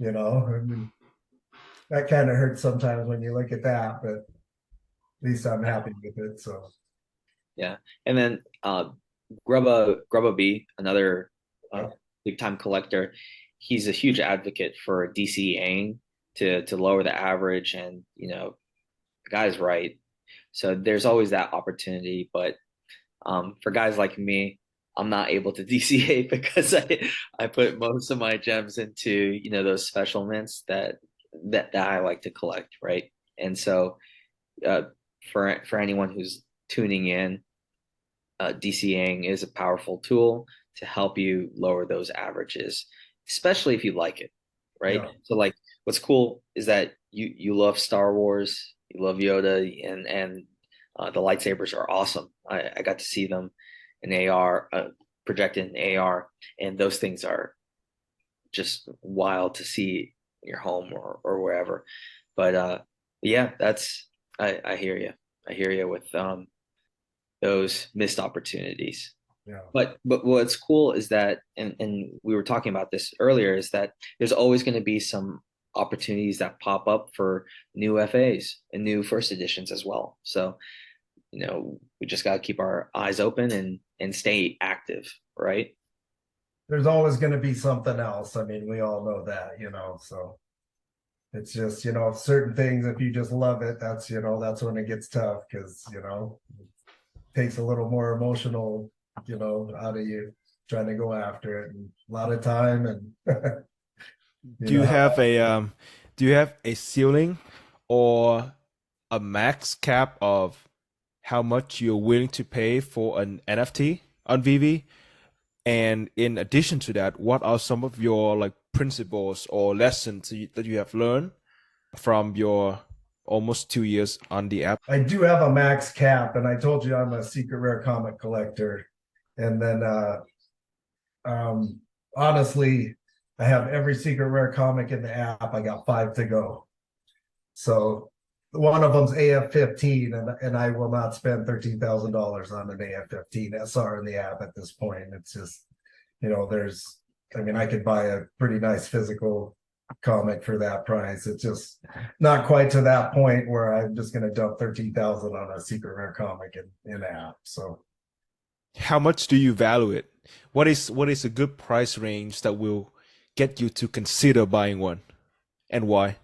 I mean, that kind of hurts sometimes when you look at that, but at least I'm happy with it. So, yeah. And then, Grubba B, another big time collector, he's a huge advocate for DCAing to lower the average, and the guy's right. So there's always that opportunity, but for guys like me, I'm not able to DCA because I put most of my gems into those special mints that I like to collect, right? And so for anyone who's tuning in, DCAing is a powerful tool to help you lower those averages, especially if you like it, right? Yeah. So like, what's cool is that you love Star Wars, you love Yoda, and the lightsabers are awesome. I got to see them in AR, projected in AR, and those things are just wild to see in your home or wherever. But yeah, I hear you. I hear you with those missed opportunities. Yeah. But what's cool is that, and we were talking about this earlier, is that there's always going to be some opportunities that pop up for new FAs and new first editions as well. So, we just got to keep our eyes open and stay active, right? There's always going to be something else. I mean, we all know that, so it's just, certain things, if you just love it, that's when it gets tough because, it takes a little more emotional, out of you trying to go after it and a lot of time and Do you have a ceiling or a max cap of how much you're willing to pay for an NFT on VeVe? And in addition to that, what are some of your like principles or lessons that you have learned from your almost 2 years on the app? I do have a max cap, and I told you I'm a secret rare comic collector. And then honestly, I have every secret rare comic in the app. I got 5 to go. So one of them's AF-15, and I will not spend $13,000 on an AF-15 SR in the app at this point. It's just, I could buy a pretty nice physical comic for that price. It's just not quite to that point where I'm just going to dump 13,000 on a secret rare comic in app. So how much do you value it? What is a good price range that will get you to consider buying one, and why?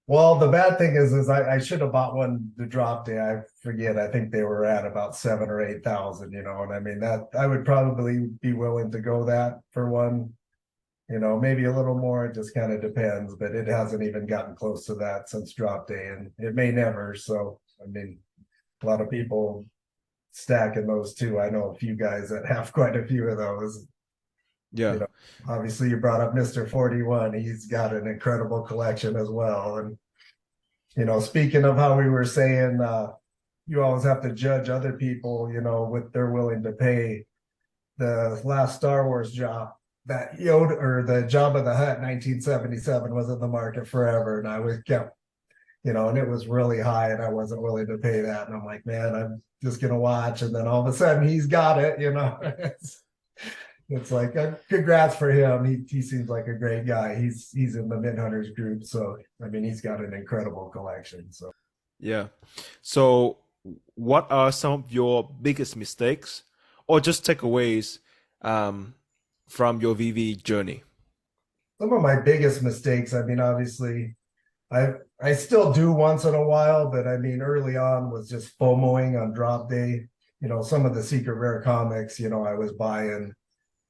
well, the bad thing is I should have bought one the drop day. I forget. I think they were at about 7 or 8,000, and I mean that I would probably be willing to go that for one, maybe a little more. It just kind of depends, but it hasn't even gotten close to that since drop day, and it may never. So, I mean, a lot of people stacking those too. I know a few guys that have quite a few of those. Yeah. Obviously you brought up Mr. 41. He's got an incredible collection as well. And, speaking of how we were saying, you always have to judge other people, what they're willing to pay. The last Star Wars job, that Yoda or the Jabba the Hutt 1977 was in the market forever. And I was kept, and it was really high and I wasn't willing to pay that. And I'm like, man, I'm just going to watch. And then all of a sudden he's got it, It's like congrats for him. He seems like a great guy. He's in the Mint Hunters group, so I mean he's got an incredible collection. So Yeah. So what are some of your biggest mistakes or just takeaways from your VeVe journey? some of my biggest mistakes, I mean, obviously I still do once in a while, but I mean early on was just FOMOing on drop day. Some of the secret rare comics, I was buying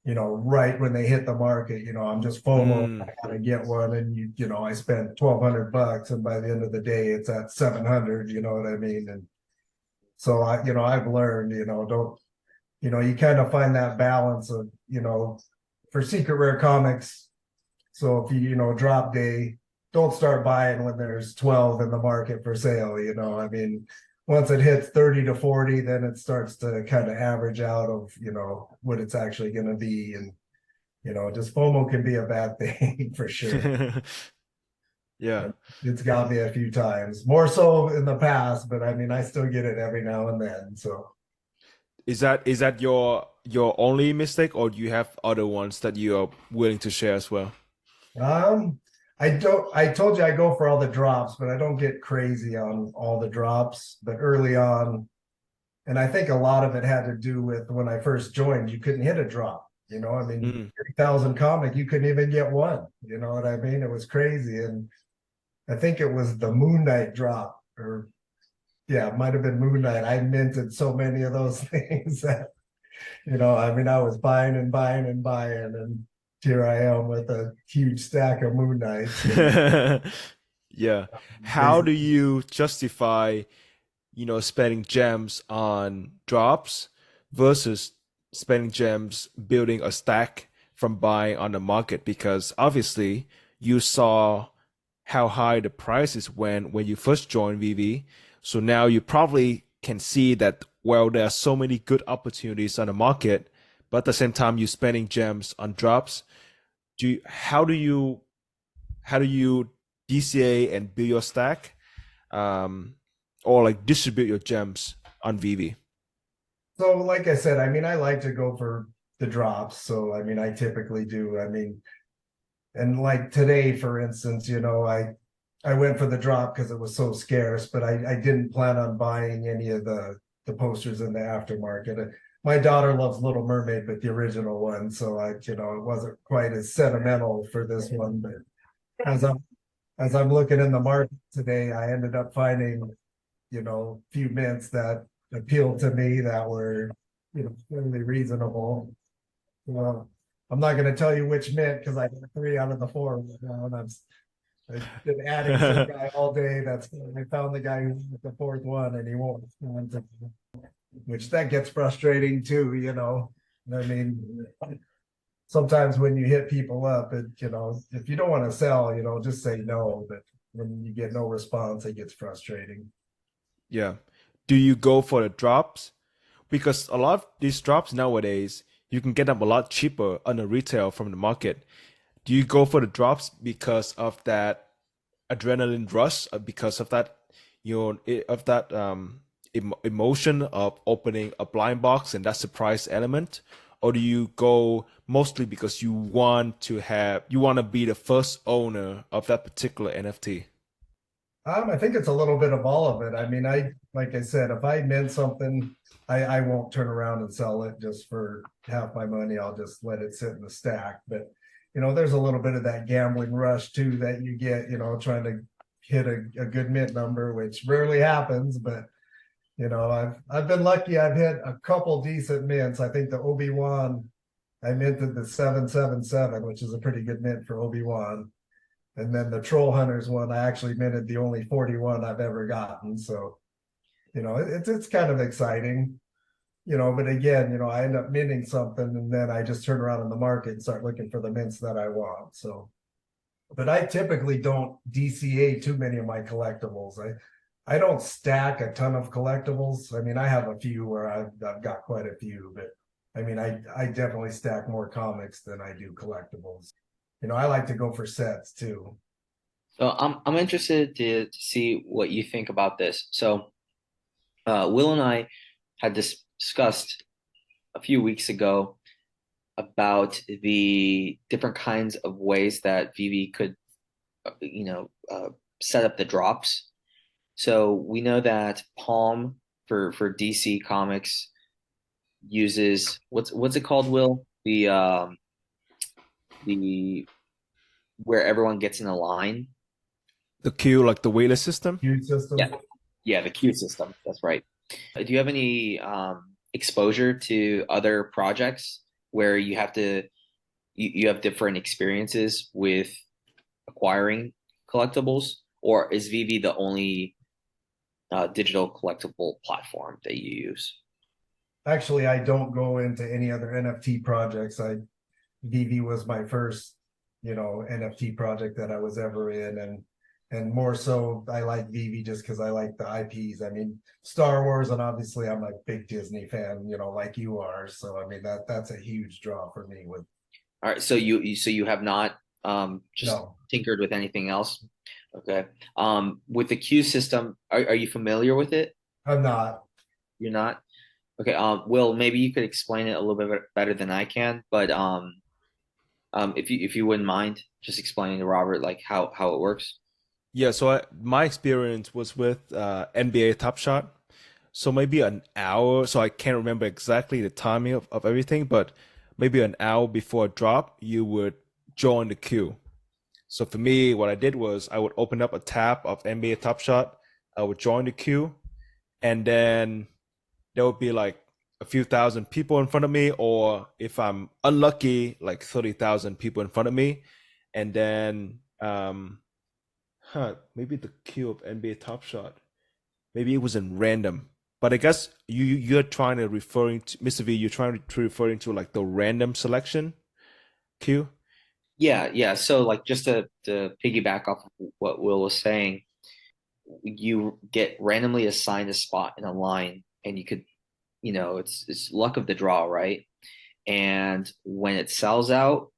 right when they hit the market, I'm just FOMO, I gotta get one. And I spent $1,200 and by the end of the day it's at 700, you know what I mean? And so I've learned, don't, you kind of find that balance of, for secret rare comics. So if drop day, don't start buying when there's 12 in the market for sale, I mean, once it hits 30 to 40, then it starts to kind of average out of, what it's actually going to be. And, just FOMO can be a bad thing for sure. Yeah. It's got me a few times, more so in the past, but I mean, I still get it every now and then. So Is that your only mistake, or do you have other ones that you are willing to share as well? I told you I go for all the drops, but I don't get crazy on all the drops. But early on, and I think a lot of it had to do with when I first joined, you couldn't hit a drop. I mean, 3,000 comic, you couldn't even get one. You know what I mean? It was crazy. And I think it was the Moon Knight drop, or yeah, it might have been Moon Knight. I minted so many of those things that, I mean, I was buying and buying and buying, and here I am with a huge stack of Moon Knights. Yeah. How do you justify, spending gems on drops versus spending gems building a stack from buying on the market? Because obviously you saw how high the prices went when you first joined VeVe. So now you probably can see that, well, there are so many good opportunities on the market, but at the same time you're spending gems on drops. How do you DCA and build your stack, or like distribute your gems on VeVe? So like I said, I mean, I like to go for the drops. So I mean, I typically do. I mean, and like today, for instance, I went for the drop because it was so scarce, but I didn't plan on buying any of the posters in the aftermarket. My daughter loves Little Mermaid, but the original one, so it wasn't quite as sentimental for this one. But as I'm as I'm looking in the market today, I ended up finding, a few mints that appealed to me that were, fairly reasonable. Well, I'm not going to tell you which mint because I got 3 out of the 4 right now, and I've been adding some guy all day. I found the guy who was the 4th one, and he won't respond to me, which that gets frustrating too. I mean, sometimes when you hit people up, if you don't want to sell, just say no. But when you get no response, it gets frustrating. Yeah. Do you go for the drops? Because a lot of these drops nowadays, you can get them a lot cheaper on the retail from the market. Do you go for the drops because of that adrenaline rush, or because of that, emotion of opening a blind box and that surprise element? Or do you go mostly because you want to be the first owner of that particular NFT? I think it's a little bit of all of it. I mean, like I said, if I mint something, I won't turn around and sell it just for half my money. I'll just let it sit in the stack. But there's a little bit of that gambling rush too that you get, trying to hit a good mint number, which rarely happens. But I've been lucky. I've hit a couple decent mints. I think the Obi-Wan, I minted the 777, which is a pretty good mint for Obi-Wan. And then the Troll Hunters one, I actually minted the only 41 I've ever gotten. So, it's kind of exciting, but again, I end up minting something and then I just turn around in the market and start looking for the mints that I want. So, but I typically don't DCA too many of my collectibles. I don't stack a ton of collectibles. I mean, I have a few where I've got quite a few, but I mean, I definitely stack more comics than I do collectibles. I like to go for sets too. So I'm interested to see what you think about this. So Will and I had discussed a few weeks ago about the different kinds of ways that VeVe could, set up the drops. So we know that Palm for DC Comics uses what's it called, Will? The where everyone gets in a line. The queue, like the waitlist system? Huge system. Yeah, yeah, the queue system. That's right. Do you have any exposure to other projects where you have different experiences with acquiring collectibles, or is VeVe the only digital collectible platform that you use? Actually, I don't go into any other NFT projects. VeVe was my first, NFT project that I was ever in, and more so, I like VeVe just because I like the IPs. I mean, Star Wars, and obviously, I'm a big Disney fan, like you are. So, I mean, that's a huge draw for me. With All right, so you have not just no, tinkered with anything else? Okay. With the queue system, are you familiar with it? I'm not. You're not? Okay. Will, maybe you could explain it a little bit better than I can, but if you wouldn't mind just explaining to Robert like how it works. Yeah, so my experience was with NBA Top Shot. So maybe an hour, so I can't remember exactly the timing of everything, but maybe an hour before drop, you would join the queue. So for me, what I did was I would open up a tab of NBA Top Shot, I would join the queue, and then there would be like a few thousand people in front of me, or if I'm unlucky, like 30,000 people in front of me. And then maybe the queue of NBA Top Shot. Maybe it was in random. But I guess you're trying to referring to Mr. V, you're trying to referring to like the random selection queue. Yeah, yeah. So like just to piggyback off of what Will was saying, you get randomly assigned a spot in a line and you could, it's luck of the draw, right? And when it sells out,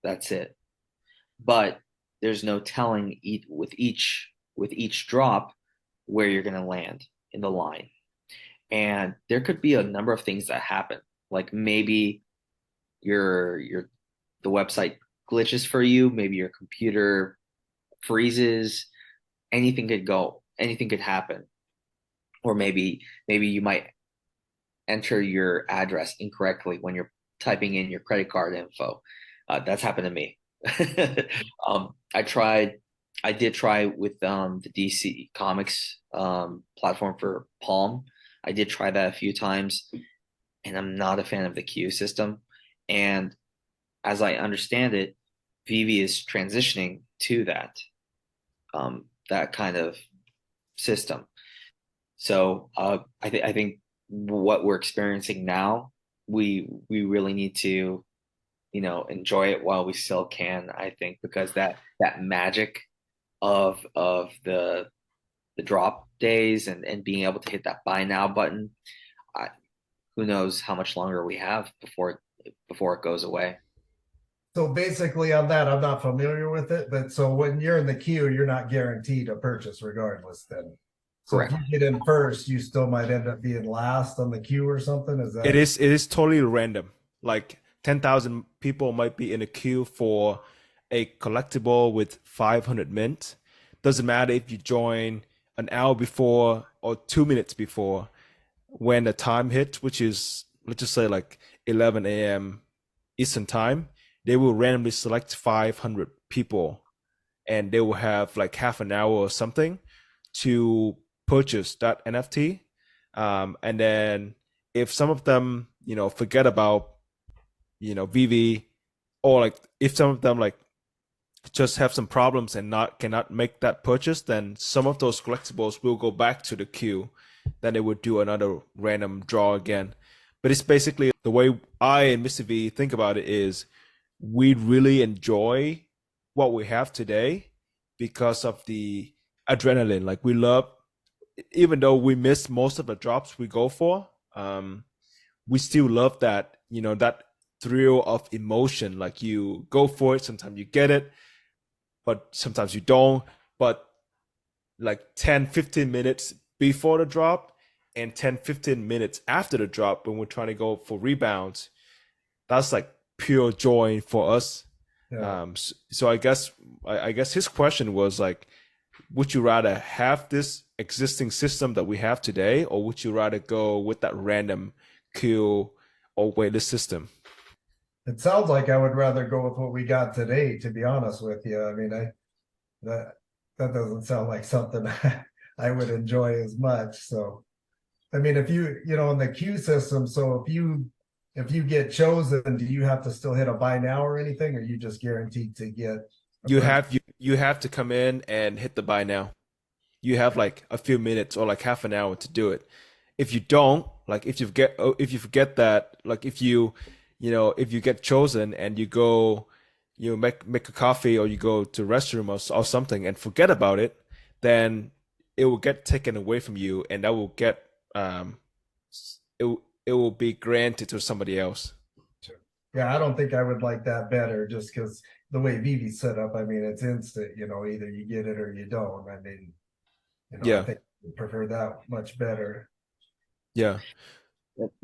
that's it. But there's no telling with each drop where you're going to land in the line. and there could be a number of things that happen. Like maybe your the website glitches for you, maybe your computer freezes, anything could happen. Or maybe you might enter your address incorrectly when you're typing in your credit card info. That's happened to me. I tried. I did try with the DC Comics platform for Palm. I did try that a few times, and I'm not a fan of the queue system. And as I understand it, VeVe is transitioning to that kind of system. So I think what we're experiencing now, we really need to, enjoy it while we still can, I think, because that magic of the drop days and being able to hit that buy now button, I, who knows how much longer we have before it goes away. So basically on that, I'm not familiar with it, but so when you're in the queue, you're not guaranteed a purchase regardless then. So Correct. if you get in first, you still might end up being last on the queue or something. Is that It is totally random. Like 10,000 people might be in a queue for a collectible with 500 mint. Doesn't matter if you join an hour before or 2 minutes before. When the time hits, which is, let's just say like 11 a.m. Eastern time, they will randomly select 500 people, and they will have like half an hour or something to purchase that NFT. And then if some of them, forget about, VeVe, or like if some of them like just have some problems and not cannot make that purchase, then some of those collectibles will go back to the queue. Then they would do another random draw again. But it's basically the way I and Mr. V think about it is we really enjoy what we have today because of the adrenaline. Like we love, even though we miss most of the drops we go for, we still love that, that thrill of emotion. Like you go for it, sometimes you get it, but sometimes you don't. But like 10, 15 minutes before the drop and 10, 15 minutes after the drop when we're trying to go for rebounds, that's like pure joy for us. yeah. So I guess his question was like, would you rather have this existing system that we have today, or would you rather go with that random queue or waitlist system? It sounds like I would rather go with what we got today, to be honest with you. I mean, that that doesn't sound like something I would enjoy as much. So I mean, if in the queue system, so if you get chosen, do you have to still hit a buy now or anything, or you just guaranteed to get a You purchase? have you have to come in and hit the buy now. You have like a few minutes or like half an hour to do it. If you don't, like if you forget that, like if you get chosen and you go, make a coffee or you go to the restroom or something and forget about it, then it will get taken away from you, and that will get um it will be granted to somebody else. Yeah, I don't think I would like that better just because the way VeVe's set up, I mean, it's instant, either you get it or you don't. I mean, I Yeah, think I prefer that much better. yeah.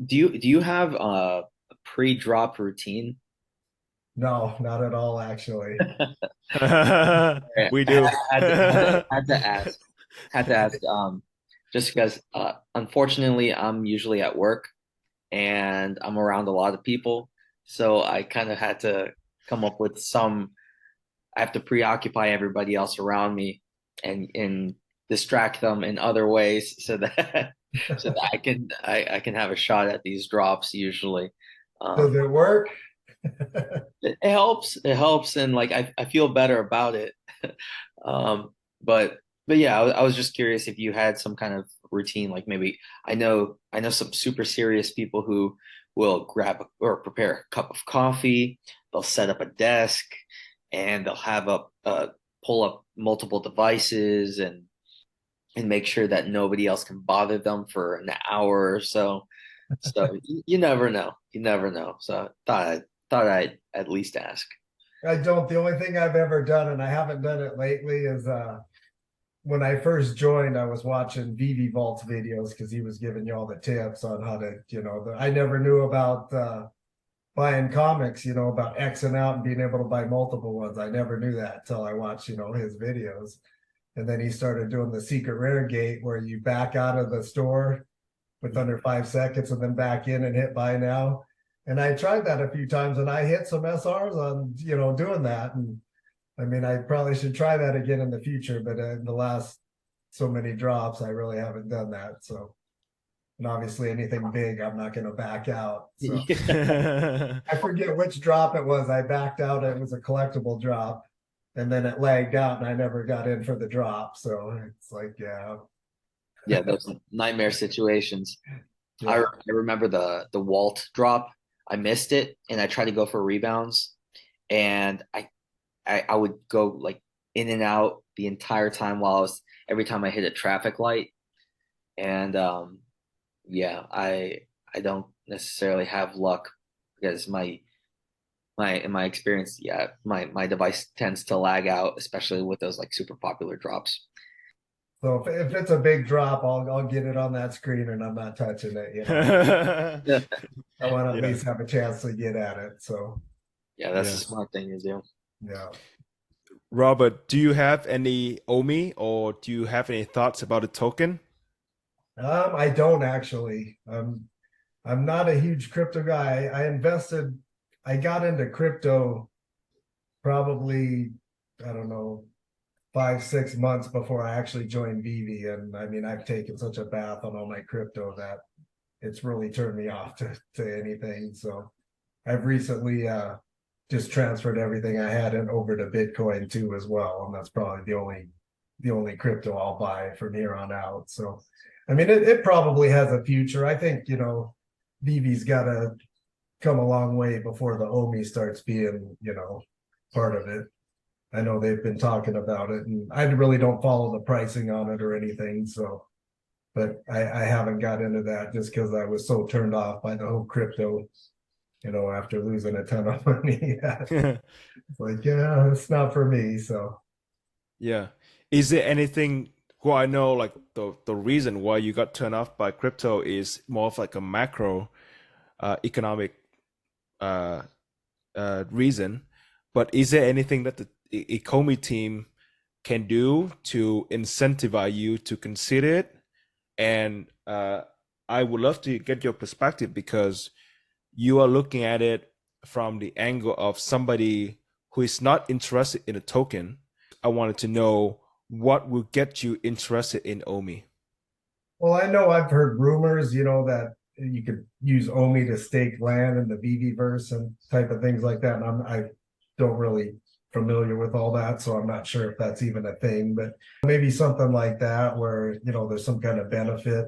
Do you have a pre-drop routine? No, not at all, actually. Right. We do. Had to ask. Had to ask. Just because, unfortunately, I'm usually at work and I'm around a lot of people, so I kind of had to come up with some. I have to preoccupy everybody else around me and distract them in other ways so that so that I can have a shot at these drops usually. Does Um, it work? it helps. It helps, and like I feel better about it. Um, but yeah, I was just curious if you had some kind of routine, like maybe I know some super serious people who will grab or prepare a cup of coffee, they'll set up a desk, and they'll have pull up multiple devices and make sure that nobody else can bother them for an hour or so. So you never know. You never know. So thought I'd at least ask. I don't. The only thing I've ever done, and I haven't done it lately, is when I first joined, I was watching VeVe Vault's videos because he was giving you all the tips on how to, I never knew about buying comics, about Xing out and being able to buy multiple ones. I never knew that until I watched, his videos. And then he started doing the secret rare gate where you back out of the store with under 5 seconds and then back in and hit buy now. And I tried that a few times and I hit some SRs on, doing that. And I mean, I probably should try that again in the future, but in the last so many drops, I really haven't done that. So, and obviously anything big, I'm not going to back out. So I forget which drop it was. I backed out. It was a collectible drop and then it lagged out and I never got in for the drop. So it's like, yeah. Yeah, those nightmare situations. Yeah. I remember the Walt drop. I missed it and I tried to go for rebounds and I would go like in and out the entire time every time I hit a traffic light. And yeah, I don't necessarily have luck because in my experience, yeah, my device tends to lag out, especially with those like super popular drops. So if it's a big drop, I'll get it on that screen and I'm not touching it. I want to at least have a chance to get at it. So yeah, that's a smart thing to do. Yeah. Robert, do you have any OMI or do you have any thoughts about the token? I don't actually. I'm not a huge crypto guy. I got into crypto probably, I don't know, 5-6 months before I actually joined VeVe. And I mean, I've taken such a bath on all my crypto that it's really turned me off to anything. So I've recently just transferred everything I had over to Bitcoin too as well. And that's probably the only crypto I'll buy from here on out. So I mean, it probably has a future. I think, VeVe's got to come a long way before the OMI starts being, part of it. I know they've been talking about it, and I really don't follow the pricing on it or anything. So, but I haven't got into that just because I was so turned off by the whole crypto, after losing a ton of money. It's like, yeah, it's not for me. So, yeah. Is there anything? Well, I know like the reason why you got turned off by crypto is more of like a macro economic reason. But is there anything that the Ecomi team can do to incentivize you to consider it? And I would love to get your perspective because you are looking at it from the angle of somebody who is not interested in a token. I wanted to know what will get you interested in OMI. Well, I know I've heard rumors, that you could use OMI to stake land in the veveverse and type of things like that. And I don't really familiar with all that, so I'm not sure if that's even a thing, but maybe something like that where, there's some kind of benefit,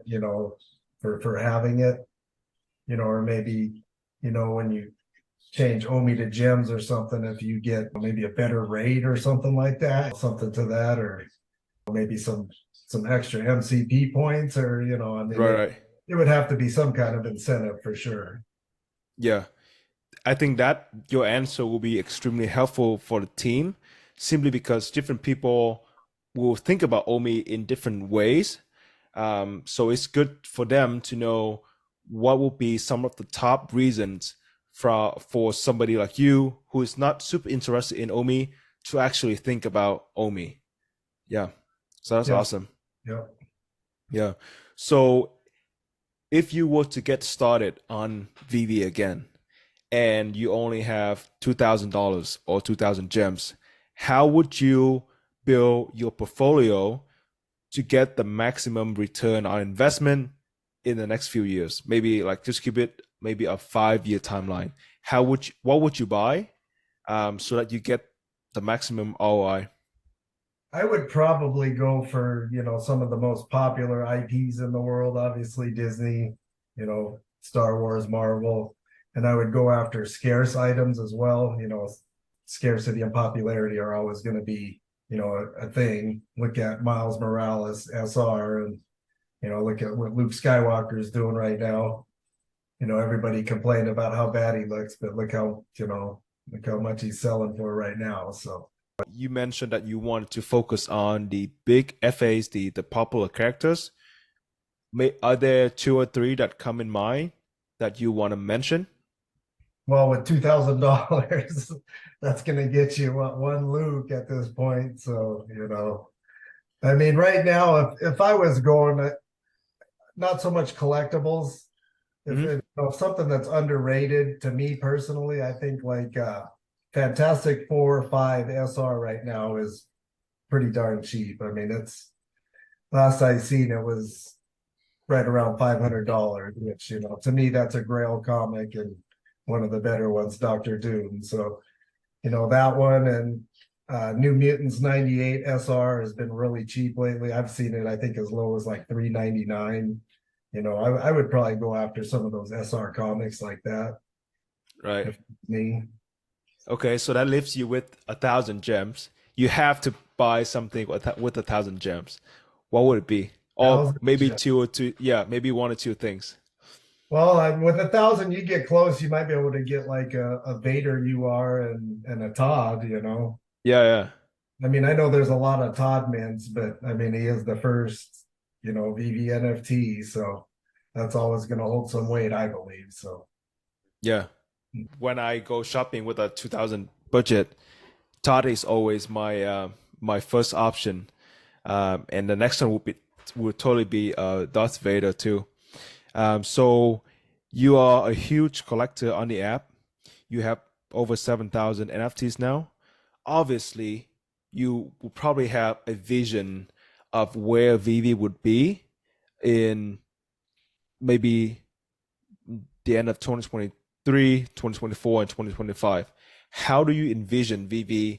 for having it, or maybe, when you change OMI to gems or something, if you get maybe a better rate or something like that, something to that, or maybe some extra MCP points, or, I mean, right. It would have to be some kind of incentive for sure. Yeah. I think that your answer will be extremely helpful for the team, simply because different people will think about OMI in different ways. So it's good for them to know what will be some of the top reasons for somebody like you who is not super interested in OMI to actually think about OMI. Yeah. So that's awesome. Yeah. Yeah. So if you were to get started on VeVe again, and you only have $2,000 or 2,000 gems, how would you build your portfolio to get the maximum return on investment in the next few years? Maybe like just keep it maybe a 5-year timeline. What would you buy so that you get the maximum ROI? I would probably go for, some of the most popular IPs in the world, obviously Disney, Star Wars, Marvel. And I would go after scarce items as well. Scarcity and popularity are always going to be, a thing. Look at Miles Morales, SR, and, look at what Luke Skywalker is doing right now. Everybody complained about how bad he looks, but look how much he's selling for right now. So You mentioned that you wanted to focus on the big FAs, the popular characters. Are there two or three that come in mind that you want to mention? Well, with $2,000, that's going to get you what, one Luke at this point. So, I mean, right now, if I was going not so much collectibles, if something that's underrated to me personally, I think like Fantastic Four or Five SR right now is pretty darn cheap. I mean, it's last I seen it was right around $500, which to me that's a Grail comic and one of the better ones, Doctor Doom. So that one and New Mutants 98 SR has been really cheap lately. I've seen it, I think, as low as like $3.99. I would probably go after some of those SR comics like that. Right. If me. Okay, so that leaves you with 1,000 gems. You have to buy something with 1,000 gems. What would it be? Or maybe two, yeah, maybe one or two things. Well, with 1,000, you get close. You might be able to get like a Vader UR and a Todd. Yeah. I mean, I know there's a lot of Todd mints, but I mean, he is the first, VeVe NFT, so that's always going to hold some weight, I believe. So, yeah. When I go shopping with a 2,000 budget, Todd is always my my first option, and the next one would totally be Darth Vader too. So you are a huge collector on the app. You have over 7,000 NFTs now. Obviously, you will probably have a vision of where VeVe would be in maybe the end of 2023, 2024, and 2025. How do you envision VeVe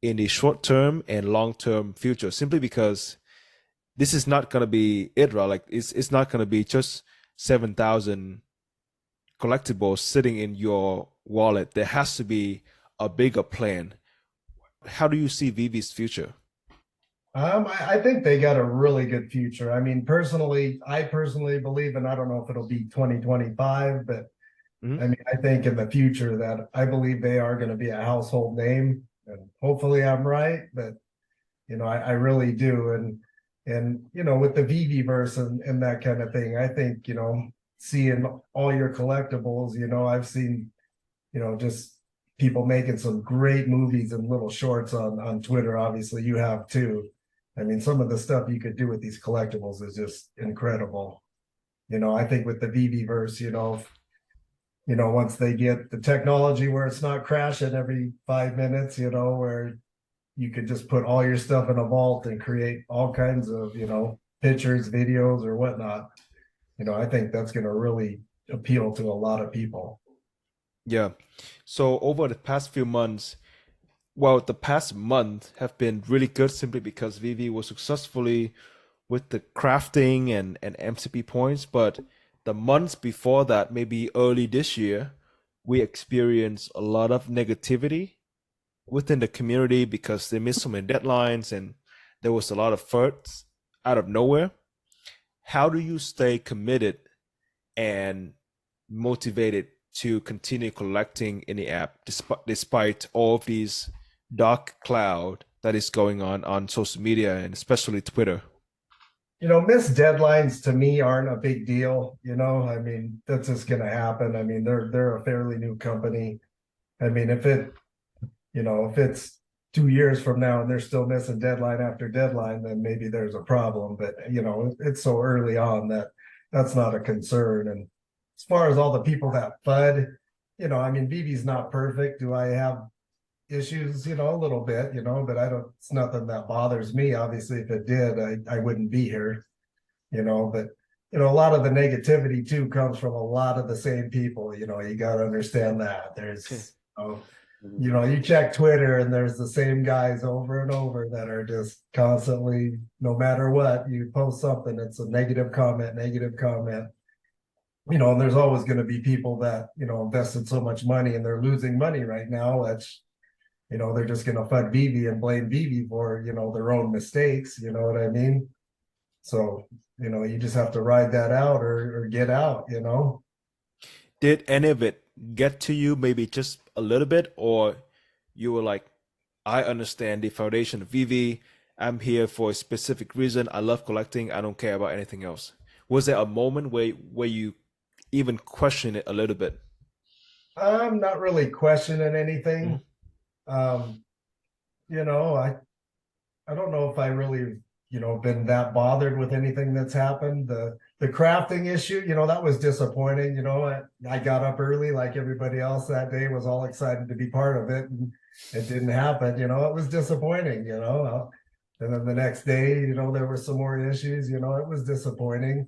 in the short term and long term future? Simply because this is not going to be it, right? Like it's not going to be just 7,000 collectibles sitting in your wallet. There has to be a bigger plan. How do you see VeVe's future? I think they got a really good future. I mean, I personally believe, and I don't know if it'll be 2025, but I mean, I think in the future that I believe they are going to be a household name, and hopefully I'm right, but I really do. And with the VeveVerse and that kind of thing, I think, seeing all your collectibles, I've seen, just people making some great movies and little shorts on Twitter. Obviously, you have too. I mean, some of the stuff you could do with these collectibles is just incredible. I think with the VeveVerse, once they get the technology where it's not crashing every 5 minutes, where you could just put all your stuff in a vault and create all kinds of, pictures, videos, or whatnot. I think that's going to really appeal to a lot of people. Yeah. So over the past few months, well, the past month have been really good simply because VeVe was successfully with the crafting and MCP points. But the months before that, maybe early this year, we experienced a lot of negativity within the community because they missed so many deadlines and there was a lot of FUDs out of nowhere. How do you stay committed and motivated to continue collecting in the app despite all of these dark cloud that is going on social media and especially Twitter? Missed deadlines to me aren't a big deal. I mean, that's just going to happen. I mean, they're a fairly new company. I mean, if it's 2 years from now and they're still missing deadline after deadline, then maybe there's a problem. But it's so early on that that's not a concern. And as far as all the people that FUD, I mean, VeVe's not perfect. Do I have issues? A little bit, but it's nothing that bothers me. Obviously, if it did, I wouldn't be here, but a lot of the negativity too comes from a lot of the same people. You got to understand that there's, you check Twitter and there's the same guys over and over that are just constantly, no matter what, you post something, it's a negative comment. And there's always going to be people that, invested so much money and they're losing money right now. That's, they're just going to FUD VeVe and blame VeVe for, their own mistakes. You know what I mean? So, you just have to ride that out or get out, Did any of it get to you maybe just a little bit, or you were like, I understand the foundation of VeVe. I'm here for a specific reason. I love collecting. I don't care about anything else. Was there a moment where you even question it a little bit? I'm not really questioning Mhm. anything. Um, you know, I don't know if I really, been that bothered with anything that's happened. The crafting issue, that was disappointing. I got up early like everybody else that day, was all excited to be part of it, and it didn't happen. It was disappointing. And then the next day, there were some more issues. It was disappointing.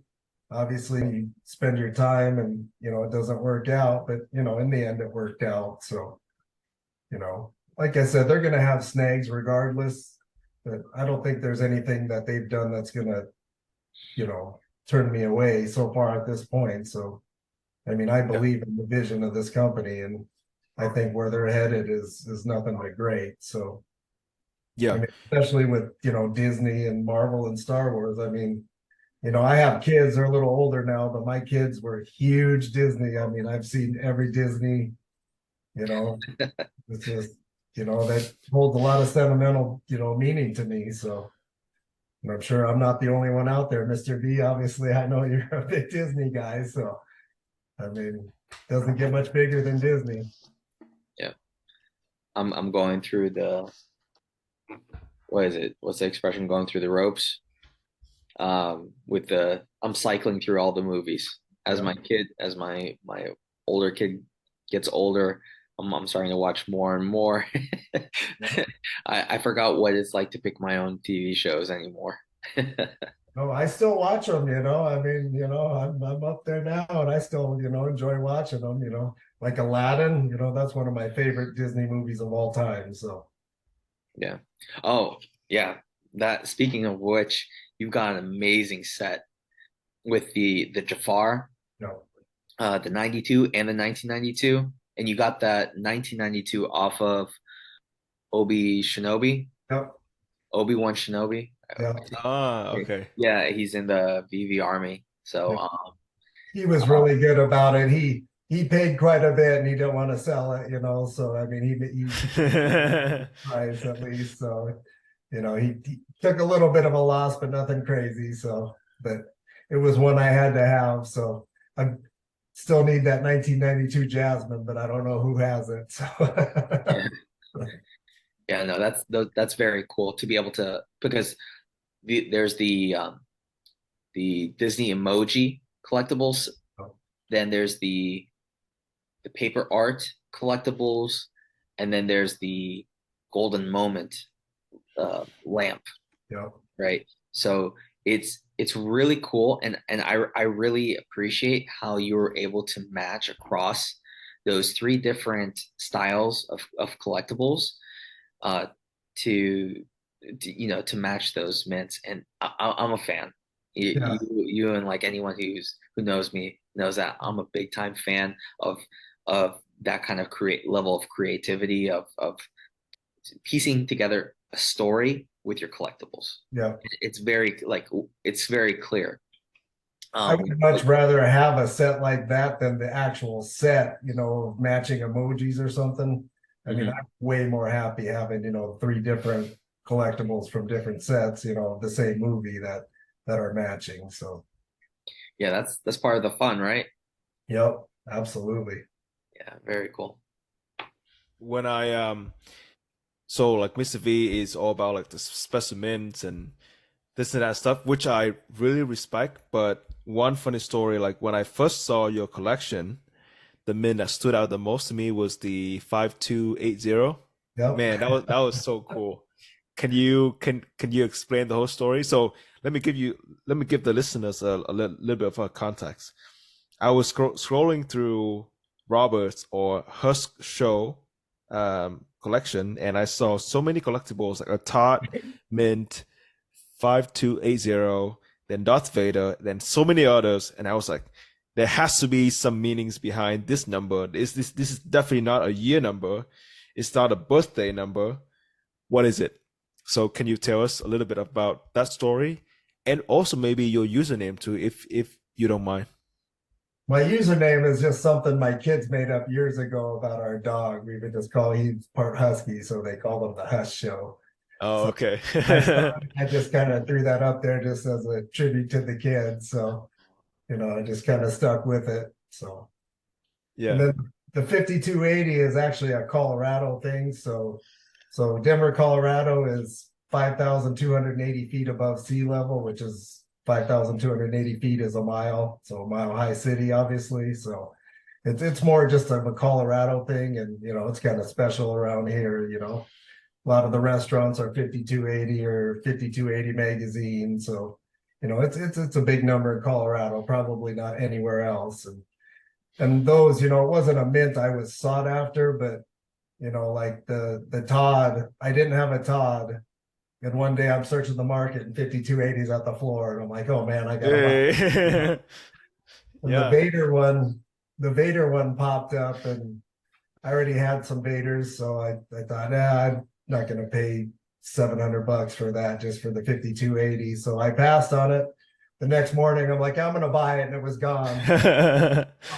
Obviously, you spend your time, and it doesn't work out. But in the end, it worked out. So like I said, they're going to have snags regardless. But I don't think there's anything that they've done that's going to, you know, turn me away so far at this point. So, I mean, I Yeah. believe in the vision of this company, and I think where they're headed is nothing but great. So, I Yeah. mean, especially with Disney and Marvel and Star Wars. I mean, I have kids; they're a little older now, but my kids were huge Disney. I mean, I've seen every Disney. You know, it's just that holds a lot of sentimental meaning to me. So, and I'm sure I'm not the only one out there, Mr. V. Obviously, I know you're a big Disney guy, so I mean, doesn't get much bigger than Disney. Yeah. I'm going through the, what is it? What's the expression? Going through the ropes. With the I'm cycling through all the movies. As Yeah, my kid, as my older kid gets older, I'm starting to watch more and more. yeah. I forgot what it's like to pick my own TV shows anymore. No, I still watch them. I mean, I'm up there now, and I still enjoy watching them. Like Aladdin. That's one of my favorite Disney movies of all time. So, Yeah. Oh, yeah. That speaking of which, you've got an amazing set with the Jafar, you know, the 92 and the 1992, and you got that 1992 off of Obi Shinobi, yep, Obi-Wan Shinobi. yep. Ah, okay. Yeah, he's in the VeVe army. So, He was really good about it. He paid quite a bit, and he didn't want to sell it. So I mean, he price at least. So he took a little bit of a loss, but nothing crazy. So, but it was one I had to have. So I still need that 1992 Jasmine, but I don't know who has it. So yeah, yeah, no, that's very cool to be able to, because there's the Disney emoji collectibles, then there's the paper art collectibles, and then there's the golden moment lamp, yeah, right? So it's really cool, and I really appreciate how you were able to match across those three different styles of collectibles, uh, to, to match those mints, and I'm a fan. yeah. You and like anyone who knows me knows that I'm a big time fan of that kind of create level of creativity of piecing together a story with your collectibles. Yeah. It's very like it's very clear. I Um, would much rather have a set like that than the actual set, of matching emojis or something. I mean, mhm. I'm way more happy having, three different collectibles from different sets, of the same movie that are matching. So, Yeah, that's part of the fun, right? yep, absolutely. Yeah, very cool. When I so like Mr. V is all about like the specimens and this and that stuff, which I really respect. But one funny story, like when I first saw your collection, the mint that stood out the most to me was the 5280. Yep. Man, that was so cool. Can you explain the whole story? So let me give the listeners a little bit of a context. I was scrolling through Robert's or Huskshow collection, and I saw so many collectibles like a Tot, Mint, 5280, then Darth Vader, then so many others, and I was like, there has to be some meanings behind this number. This is definitely not a year number. It's not a birthday number. What is it? So can you tell us a little bit about that story and also maybe your username too, if you don't mind? My username is just something my kids made up years ago about our dog. We would just call he's part husky, so they called him the Huskshow. Oh, So okay. I just kind of threw that up there just as a tribute to the kids. So, I just kind of stuck with it. So, and Yeah. then the 5280 is actually a Colorado thing. So Denver, Colorado is 5,280 feet above sea level, which is 5,280 feet is a mile. So a mile high city, obviously. So it's more just of a Colorado thing, and it's kind of special around here. A lot of the restaurants are 5280 or 5280 magazine. So, it's a big number in Colorado, probably not anywhere else. And those, it wasn't a mint I was sought after, but like the Todd, I didn't have a Todd. And one day I'm searching the market and 5280's at the floor. And I'm like, oh man, I gotta buy. Yay. And Yeah. the Vader one popped up, and I already had some Vaders, so I thought, I'm not gonna pay $700 for that just for the 5280. So I passed on it. The next morning, I'm like, I'm gonna buy it, and it was gone.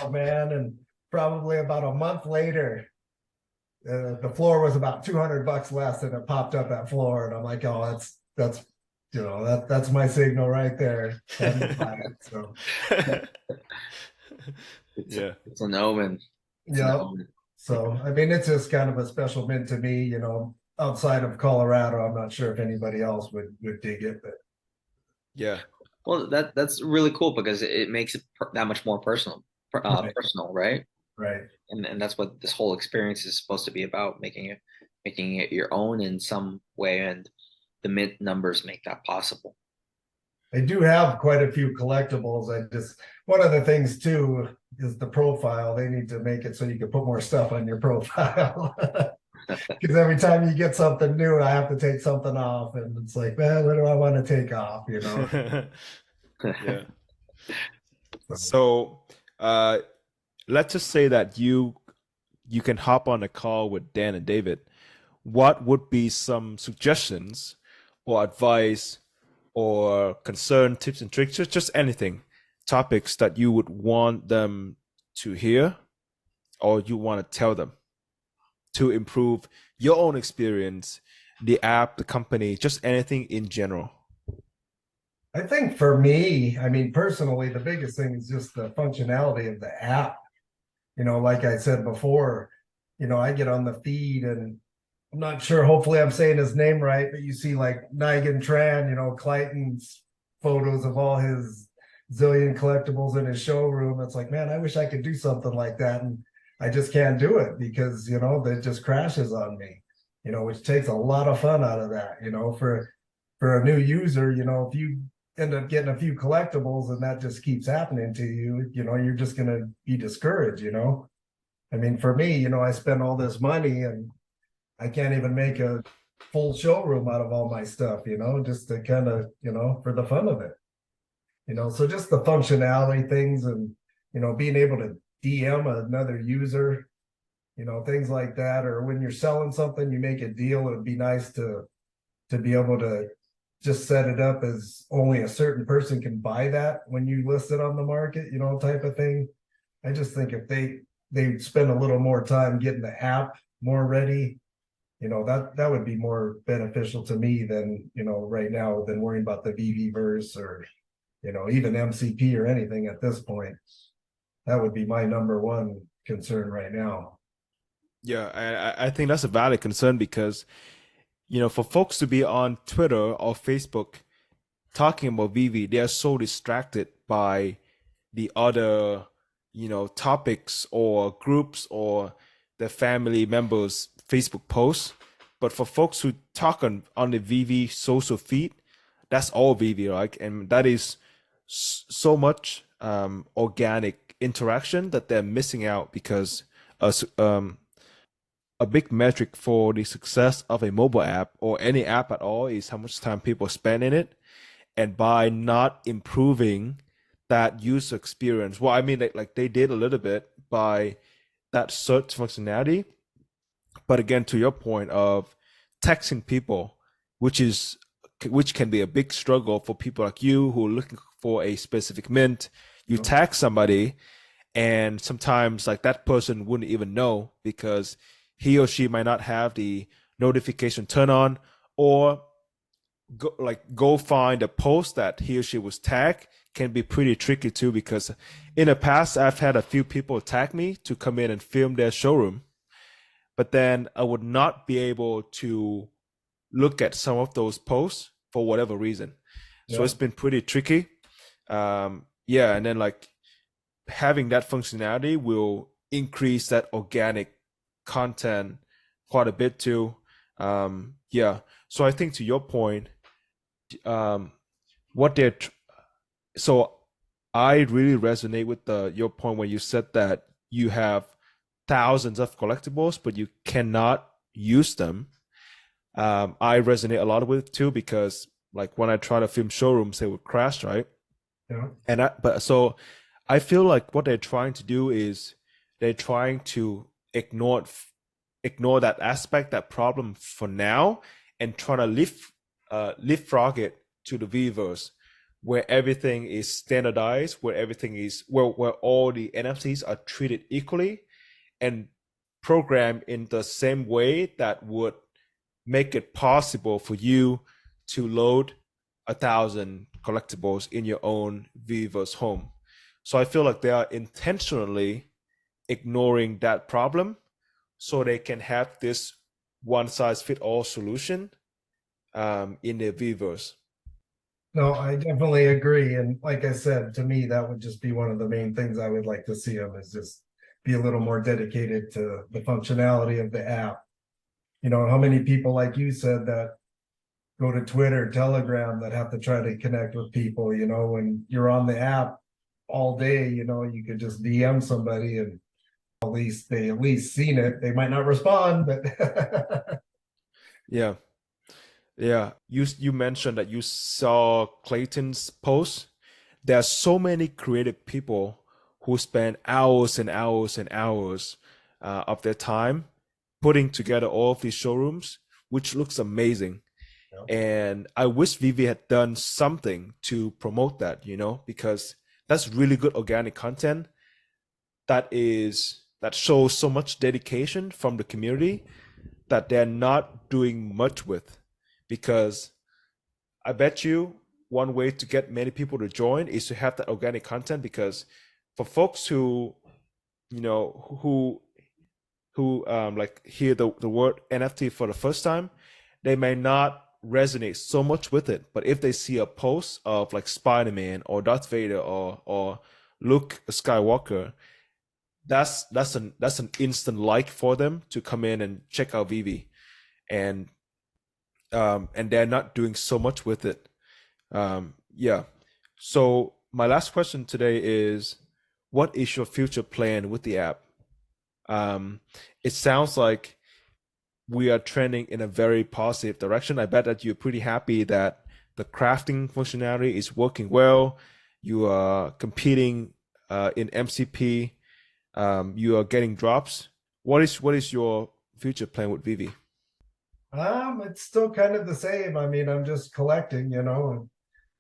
Oh man. And probably about a month later, the floor was about $200 less, and it popped up at floor, and I'm like, oh, that's my signal right there. So Yeah. It's an omen. It's an yeah. omen. So I mean, it's just kind of a special mint to me. Outside of Colorado, I'm not sure if anybody else would dig it, but Yeah. Well, that's really cool because it makes it that much more personal, Right. personal, right? Right. And that's what this whole experience is supposed to be about, making it your own in some way, and the mint numbers make that possible. I do have quite a few collectibles. One of the things too is the profile. They need to make it so you can put more stuff on your profile. Because every time you get something new, I have to take something off, and it's like, man, what do I want to take off? Yeah. So, let's just say that you can hop on a call with Dan and David. What would be some suggestions or advice or concern, tips and tricks, just anything, topics that you would want them to hear or you want to tell them to improve your own experience, the app, the company, just anything in general? I think for me, I mean, personally, the biggest thing is just the functionality of the app. Like I said before, I get on the feed, and I'm not sure, hopefully I'm saying his name right, but you see like Nigan Tran, Clayton's photos of all his zillion collectibles in his showroom. It's like, man, I wish I could do something like that. And I just can't do it because, that just crashes on me, which takes a lot of fun out of that, for a new user, if you end up getting a few collectibles and that just keeps happening to you, you're just going to be discouraged, I mean, for me, I spend all this money and I can't even make a full showroom out of all my stuff, just to kind of, for the fun of it, so just the functionality things and, being able to DM another user, things like that. Or when you're selling something, you make a deal, it'd be nice to be able to just set it up as only a certain person can buy that when you list it on the market, type of thing. I just think if they spend a little more time getting the app more ready, that would be more beneficial to me than, right now, than worrying about the veveverse or, even MCP or anything at this point. That would be my number one concern right now. Yeah, I think that's a valid concern because, for folks to be on Twitter or Facebook talking about VeVe, they are so distracted by the other, topics or groups or their family members' Facebook posts. But for folks who talk on the VeVe social feed, that's all VeVe, right? And that is so much organic interaction that they're missing out because a big metric for the success of a mobile app or any app at all is how much time people spend in it. And by not improving that user experience, well, I mean, like they did a little bit by that search functionality. But again, to your point of texting people, which can be a big struggle for people like you who are looking for a specific mint. You tag somebody and sometimes like that person wouldn't even know because he or she might not have the notification turn on, or go find a post that he or she was tagged can be pretty tricky too, because in the past I've had a few people tag me to come in and film their showroom, but then I would not be able to look at some of those posts for whatever reason. So it's been pretty tricky. Yeah, and then like having that functionality will increase that organic content quite a bit too. Yeah, so I think to your point, what they're so I really resonate with your point when you said that you have thousands of collectibles but you cannot use them. I resonate a lot with it too, because like when I try to film showrooms, they would crash, right? Yeah. And so I feel like what they're trying to do is they're trying to ignore that aspect, that problem for now, and try to leapfrog it to the VeVeverse, where everything is standardized, where everything is where all the NFTs are treated equally and programmed in the same way that would make it possible for you to load 1,000 collectibles in your own VeVeverse home. So I feel like they are intentionally ignoring that problem so they can have this one size fit all solution in the VeVeverse. No, I definitely agree. And like I said, to me, that would just be one of the main things I would like to see them, is just be a little more dedicated to the functionality of the app. You know, how many people, like you said, that go to Twitter, Telegram, that have to try to connect with people, you know, when you're on the app all day, you know, you could just DM somebody and they at least seen it. They might not respond, but Yeah. Yeah, you mentioned that you saw Clayton's post. There are so many creative people who spend hours and hours and hours of their time putting together all of these showrooms, which looks amazing. Yeah. And I wish VeVe had done something to promote that, you know, because that's really good organic content that shows so much dedication from the community that they're not doing much with. Because I bet you one way to get many people to join is to have that organic content, because for folks who, you know, who like hear the word NFT for the first time, they may not resonate so much with it. But if they see a post of like Spider-Man or Darth Vader or Luke Skywalker, that's an instant like for them to come in and check out VeVe. And they're not doing so much with it. Yeah. So my last question today is, what is your future plan with the app? It sounds like we are trending in a very positive direction. I bet that you're pretty happy that the crafting functionality is working well. You are competing in MCP. You are getting drops. What is your future plan with VeVe? it's still kind of the same. I mean, I'm just collecting, you know, and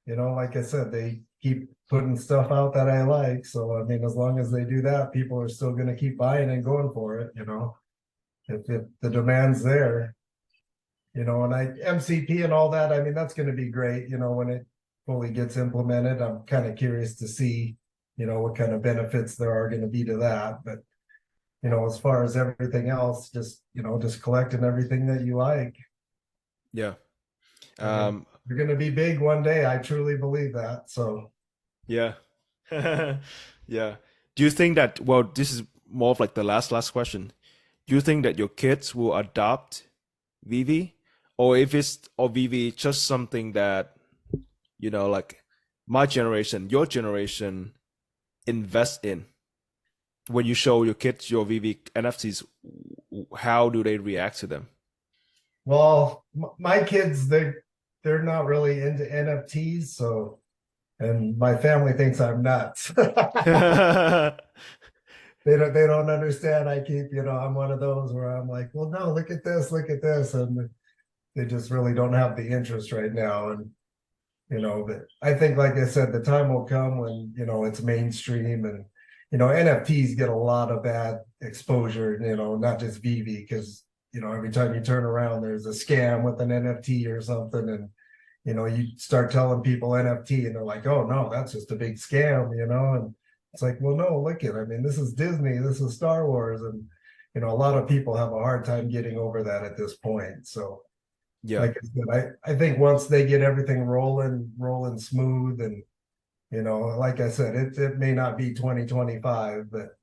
you know, like I said, they keep putting stuff out that I like. So I mean, as long as they do that, people are still going to keep buying and going for it, you know, if the demand's there, you know. And MCP and all that, I mean, that's going to be great, you know, when it fully gets implemented. I'm kind of curious to see, you know, what kind of benefits there are going to be to that. But you know, as far as everything else, just, you know, just collecting everything that you like. Yeah. You're going to be big one day. I truly believe that. So, yeah. Yeah. Do you think that, well, this is more of like the last question. Do you think that your kids will adopt VeVe, or VeVe just something that, you know, like my generation, your generation invest in? When you show your kids your VeVe NFTs, how do they react to them? well, my kids, they're not really into NFTs. So, and my family thinks I'm nuts. They don't understand. I keep, you know, I'm one of those where I'm like, well, no, look at this, and they just really don't have the interest right now. And you know, but I think, like I said, the time will come when, you know, it's mainstream and, NFTs get a lot of bad exposure, not just VeVe, because, every time you turn around, there's a scam with an NFT or something. And, you start telling people NFT and they're like, oh, no, that's just a big scam, and it's like, well, no, look at, I mean, this is Disney, this is Star Wars. And, a lot of people have a hard time getting over that at this point. So, Yeah. like I said, I think once they get everything rolling smooth, and like I said, it may not be 2025, but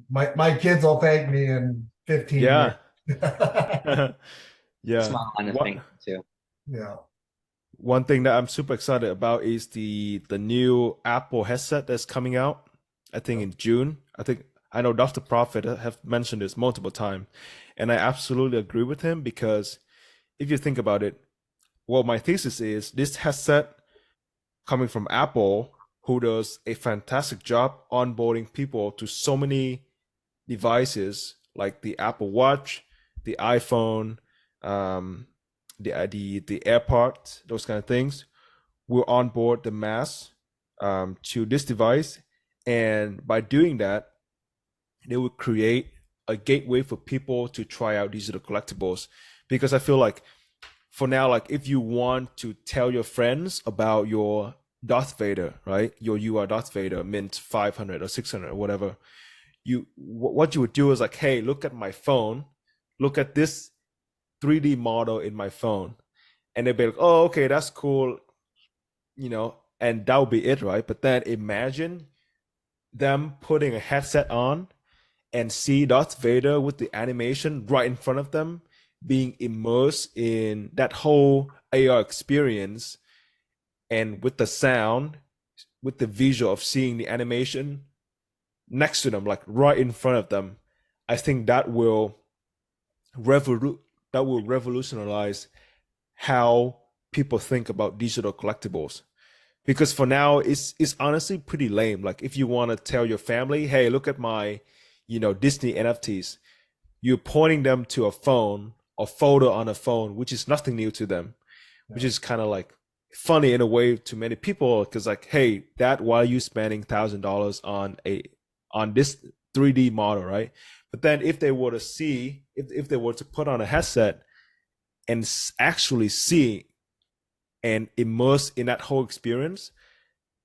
my kids will thank me in 15 Yeah. years. Yeah. Small line of thing too. Yeah. One thing that I'm super excited about is the new Apple headset that's coming out, I think in June. I know DrProfit have mentioned this multiple times, and I absolutely agree with him, because if you think about it, well, my thesis is this headset coming from Apple, who does a fantastic job onboarding people to so many devices like the Apple Watch, the iPhone, the AirPods, those kind of things, will onboard the mass to this device, and by doing that, they will create a gateway for people to try out digital collectibles. Because I feel like for now, like if you want to tell your friends about your Darth Vader, right? You are Darth Vader, mint 500 or 600 or whatever. What you would do is like, hey, look at my phone, look at this 3D model in my phone, and they'd be like, oh, okay, that's cool, and that would be it, right? But then imagine them putting a headset on and see Darth Vader with the animation right in front of them, being immersed in that whole AR experience, and with the sound, with the visual of seeing the animation next to them, like right in front of them. I think that will revolutionize how people think about digital collectibles. Because for now, it's honestly pretty lame. Like if you want to tell your family, hey, look at my, Disney NFTs, you're pointing them to a phone, a photo on a phone, which is nothing new to them, which is kind of like funny in a way to many people, because like, hey, that why are you spending $1,000 on this 3D model, right? But then if they were to see, if they were to put on a headset and actually see and immerse in that whole experience,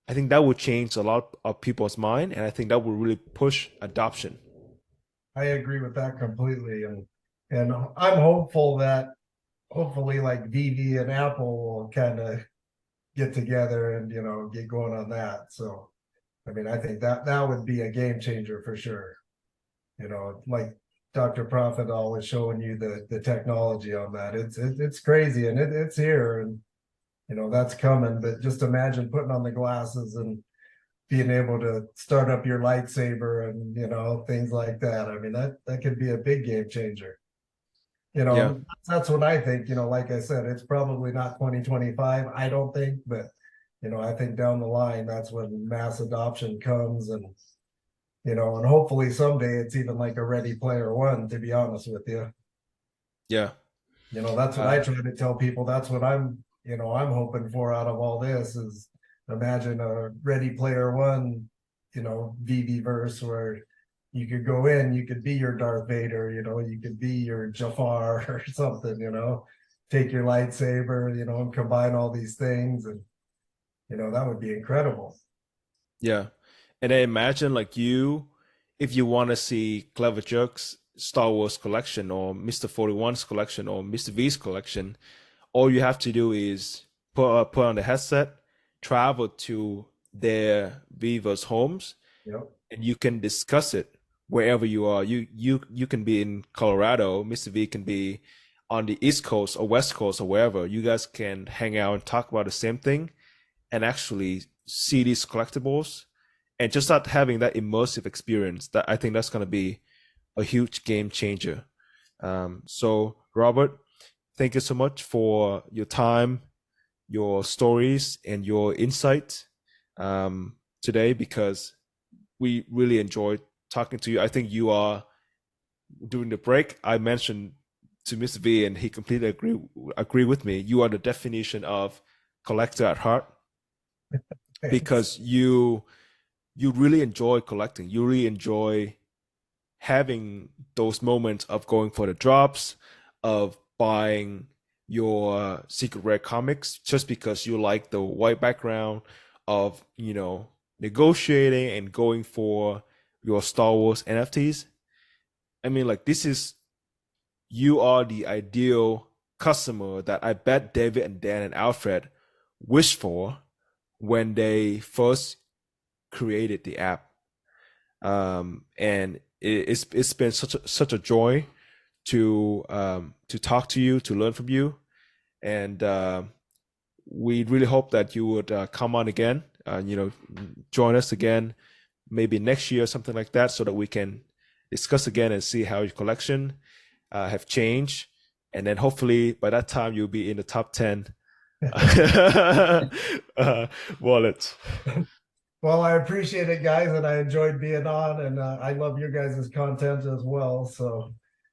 I think that would change a lot of people's mind, and I think that would really push adoption. I agree with that completely. And I'm hopeful that hopefully like VeVe and Apple will kind of get together and, get going on that. So, I mean, I think that would be a game changer for sure. Like DrProfit always showing you the technology on that. It's crazy, and it's here, and that's coming. But just imagine putting on the glasses and being able to start up your lightsaber and things like that. I mean, that could be a big game changer. Yeah. That's what I think. Like I said, it's probably not 2025, I don't think, but I think down the line that's when mass adoption comes, and and hopefully someday it's even like a Ready Player One, to be honest with you. Yeah. That's what I try to tell people. That's what I'm hoping for out of all this is imagine a Ready Player One, VeveVerse, where you could go in, you could be your Darth Vader, you could be your Jafar or something, take your lightsaber, and combine all these things, and that would be incredible. Yeah. And then imagine like if you want to see CleverJerk's Star Wars collection, or Mr. 41's collection, or Mr. V's collection, all you have to do is put on the headset, travel to their Viva's homes, and you can discuss it wherever you are. You can be in Colorado, Mr. V can be on the East Coast or West Coast or wherever. You guys can hang out and talk about the same thing and actually see these collectibles and just start having that immersive experience. That I think that's going to be a huge game changer. So Robert, thank you so much for your time, your stories, and your insight today, because we really enjoyed talking to you. I think you are, during the break, I mentioned to Mr. V, and he completely agree with me. You are the definition of collector at heart, because you you really enjoy collecting. You really enjoy having those moments of going for the drops, of buying your secret rare comics just because you like the white background, of, you know, negotiating and going for your Star Wars NFTs. I mean, like, you are the ideal customer that I bet David and Dan and Alfred wished for when they first created the app. And it's been such a joy to talk to you, to learn from you, and we really hope that you would come on again, you know, join us again, maybe next year or something like that, so that we can discuss again and see how your collection have changed, and then hopefully by that time you'll be in the top 10 wallets. Well, I appreciate it, guys, and I enjoyed being on, and I love your guys' content as well. So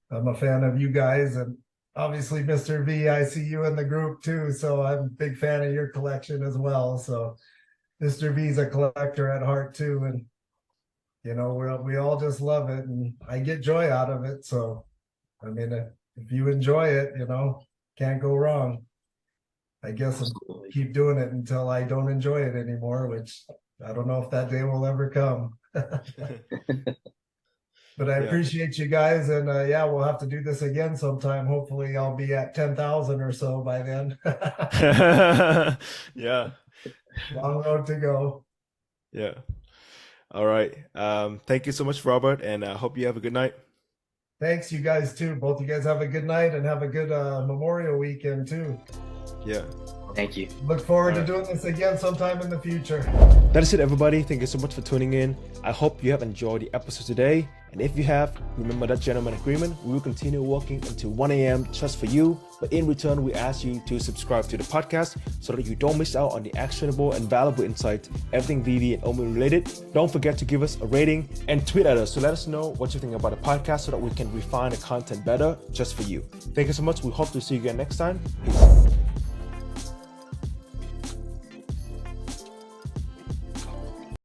I'm a fan of you guys, and obviously, Mr. V, I see you in the group too. So I'm a big fan of your collection as well. So Mr. V's a collector at heart too, and you know, we all just love it, and I get joy out of it. So I mean, if you enjoy it, you know, can't go wrong. I guess I'll keep doing it until I don't enjoy it anymore, which I don't know if that day will ever come. But I appreciate you guys, and yeah, we'll have to do this again sometime. Hopefully I'll be at 10,000 or so by then. Yeah. Long road to go. Yeah. All right. Thank you so much, Robert, and I hope you have a good night. Thanks, you guys too. Both you guys have a good night and have a good Memorial weekend too. Yeah. Thank you. Look forward to doing this again sometime in the future. That is it, everybody. Thank you so much for tuning in. I hope you have enjoyed the episode today. And if you have, remember that gentleman agreement. We will continue working until 1 a.m. just for you. But in return, we ask you to subscribe to the podcast so that you don't miss out on the actionable and valuable insights, everything VeVe and Omi related. Don't forget to give us a rating and tweet at us to let us know what you think about the podcast so that we can refine the content better just for you. Thank you so much. We hope to see you again next time. Peace.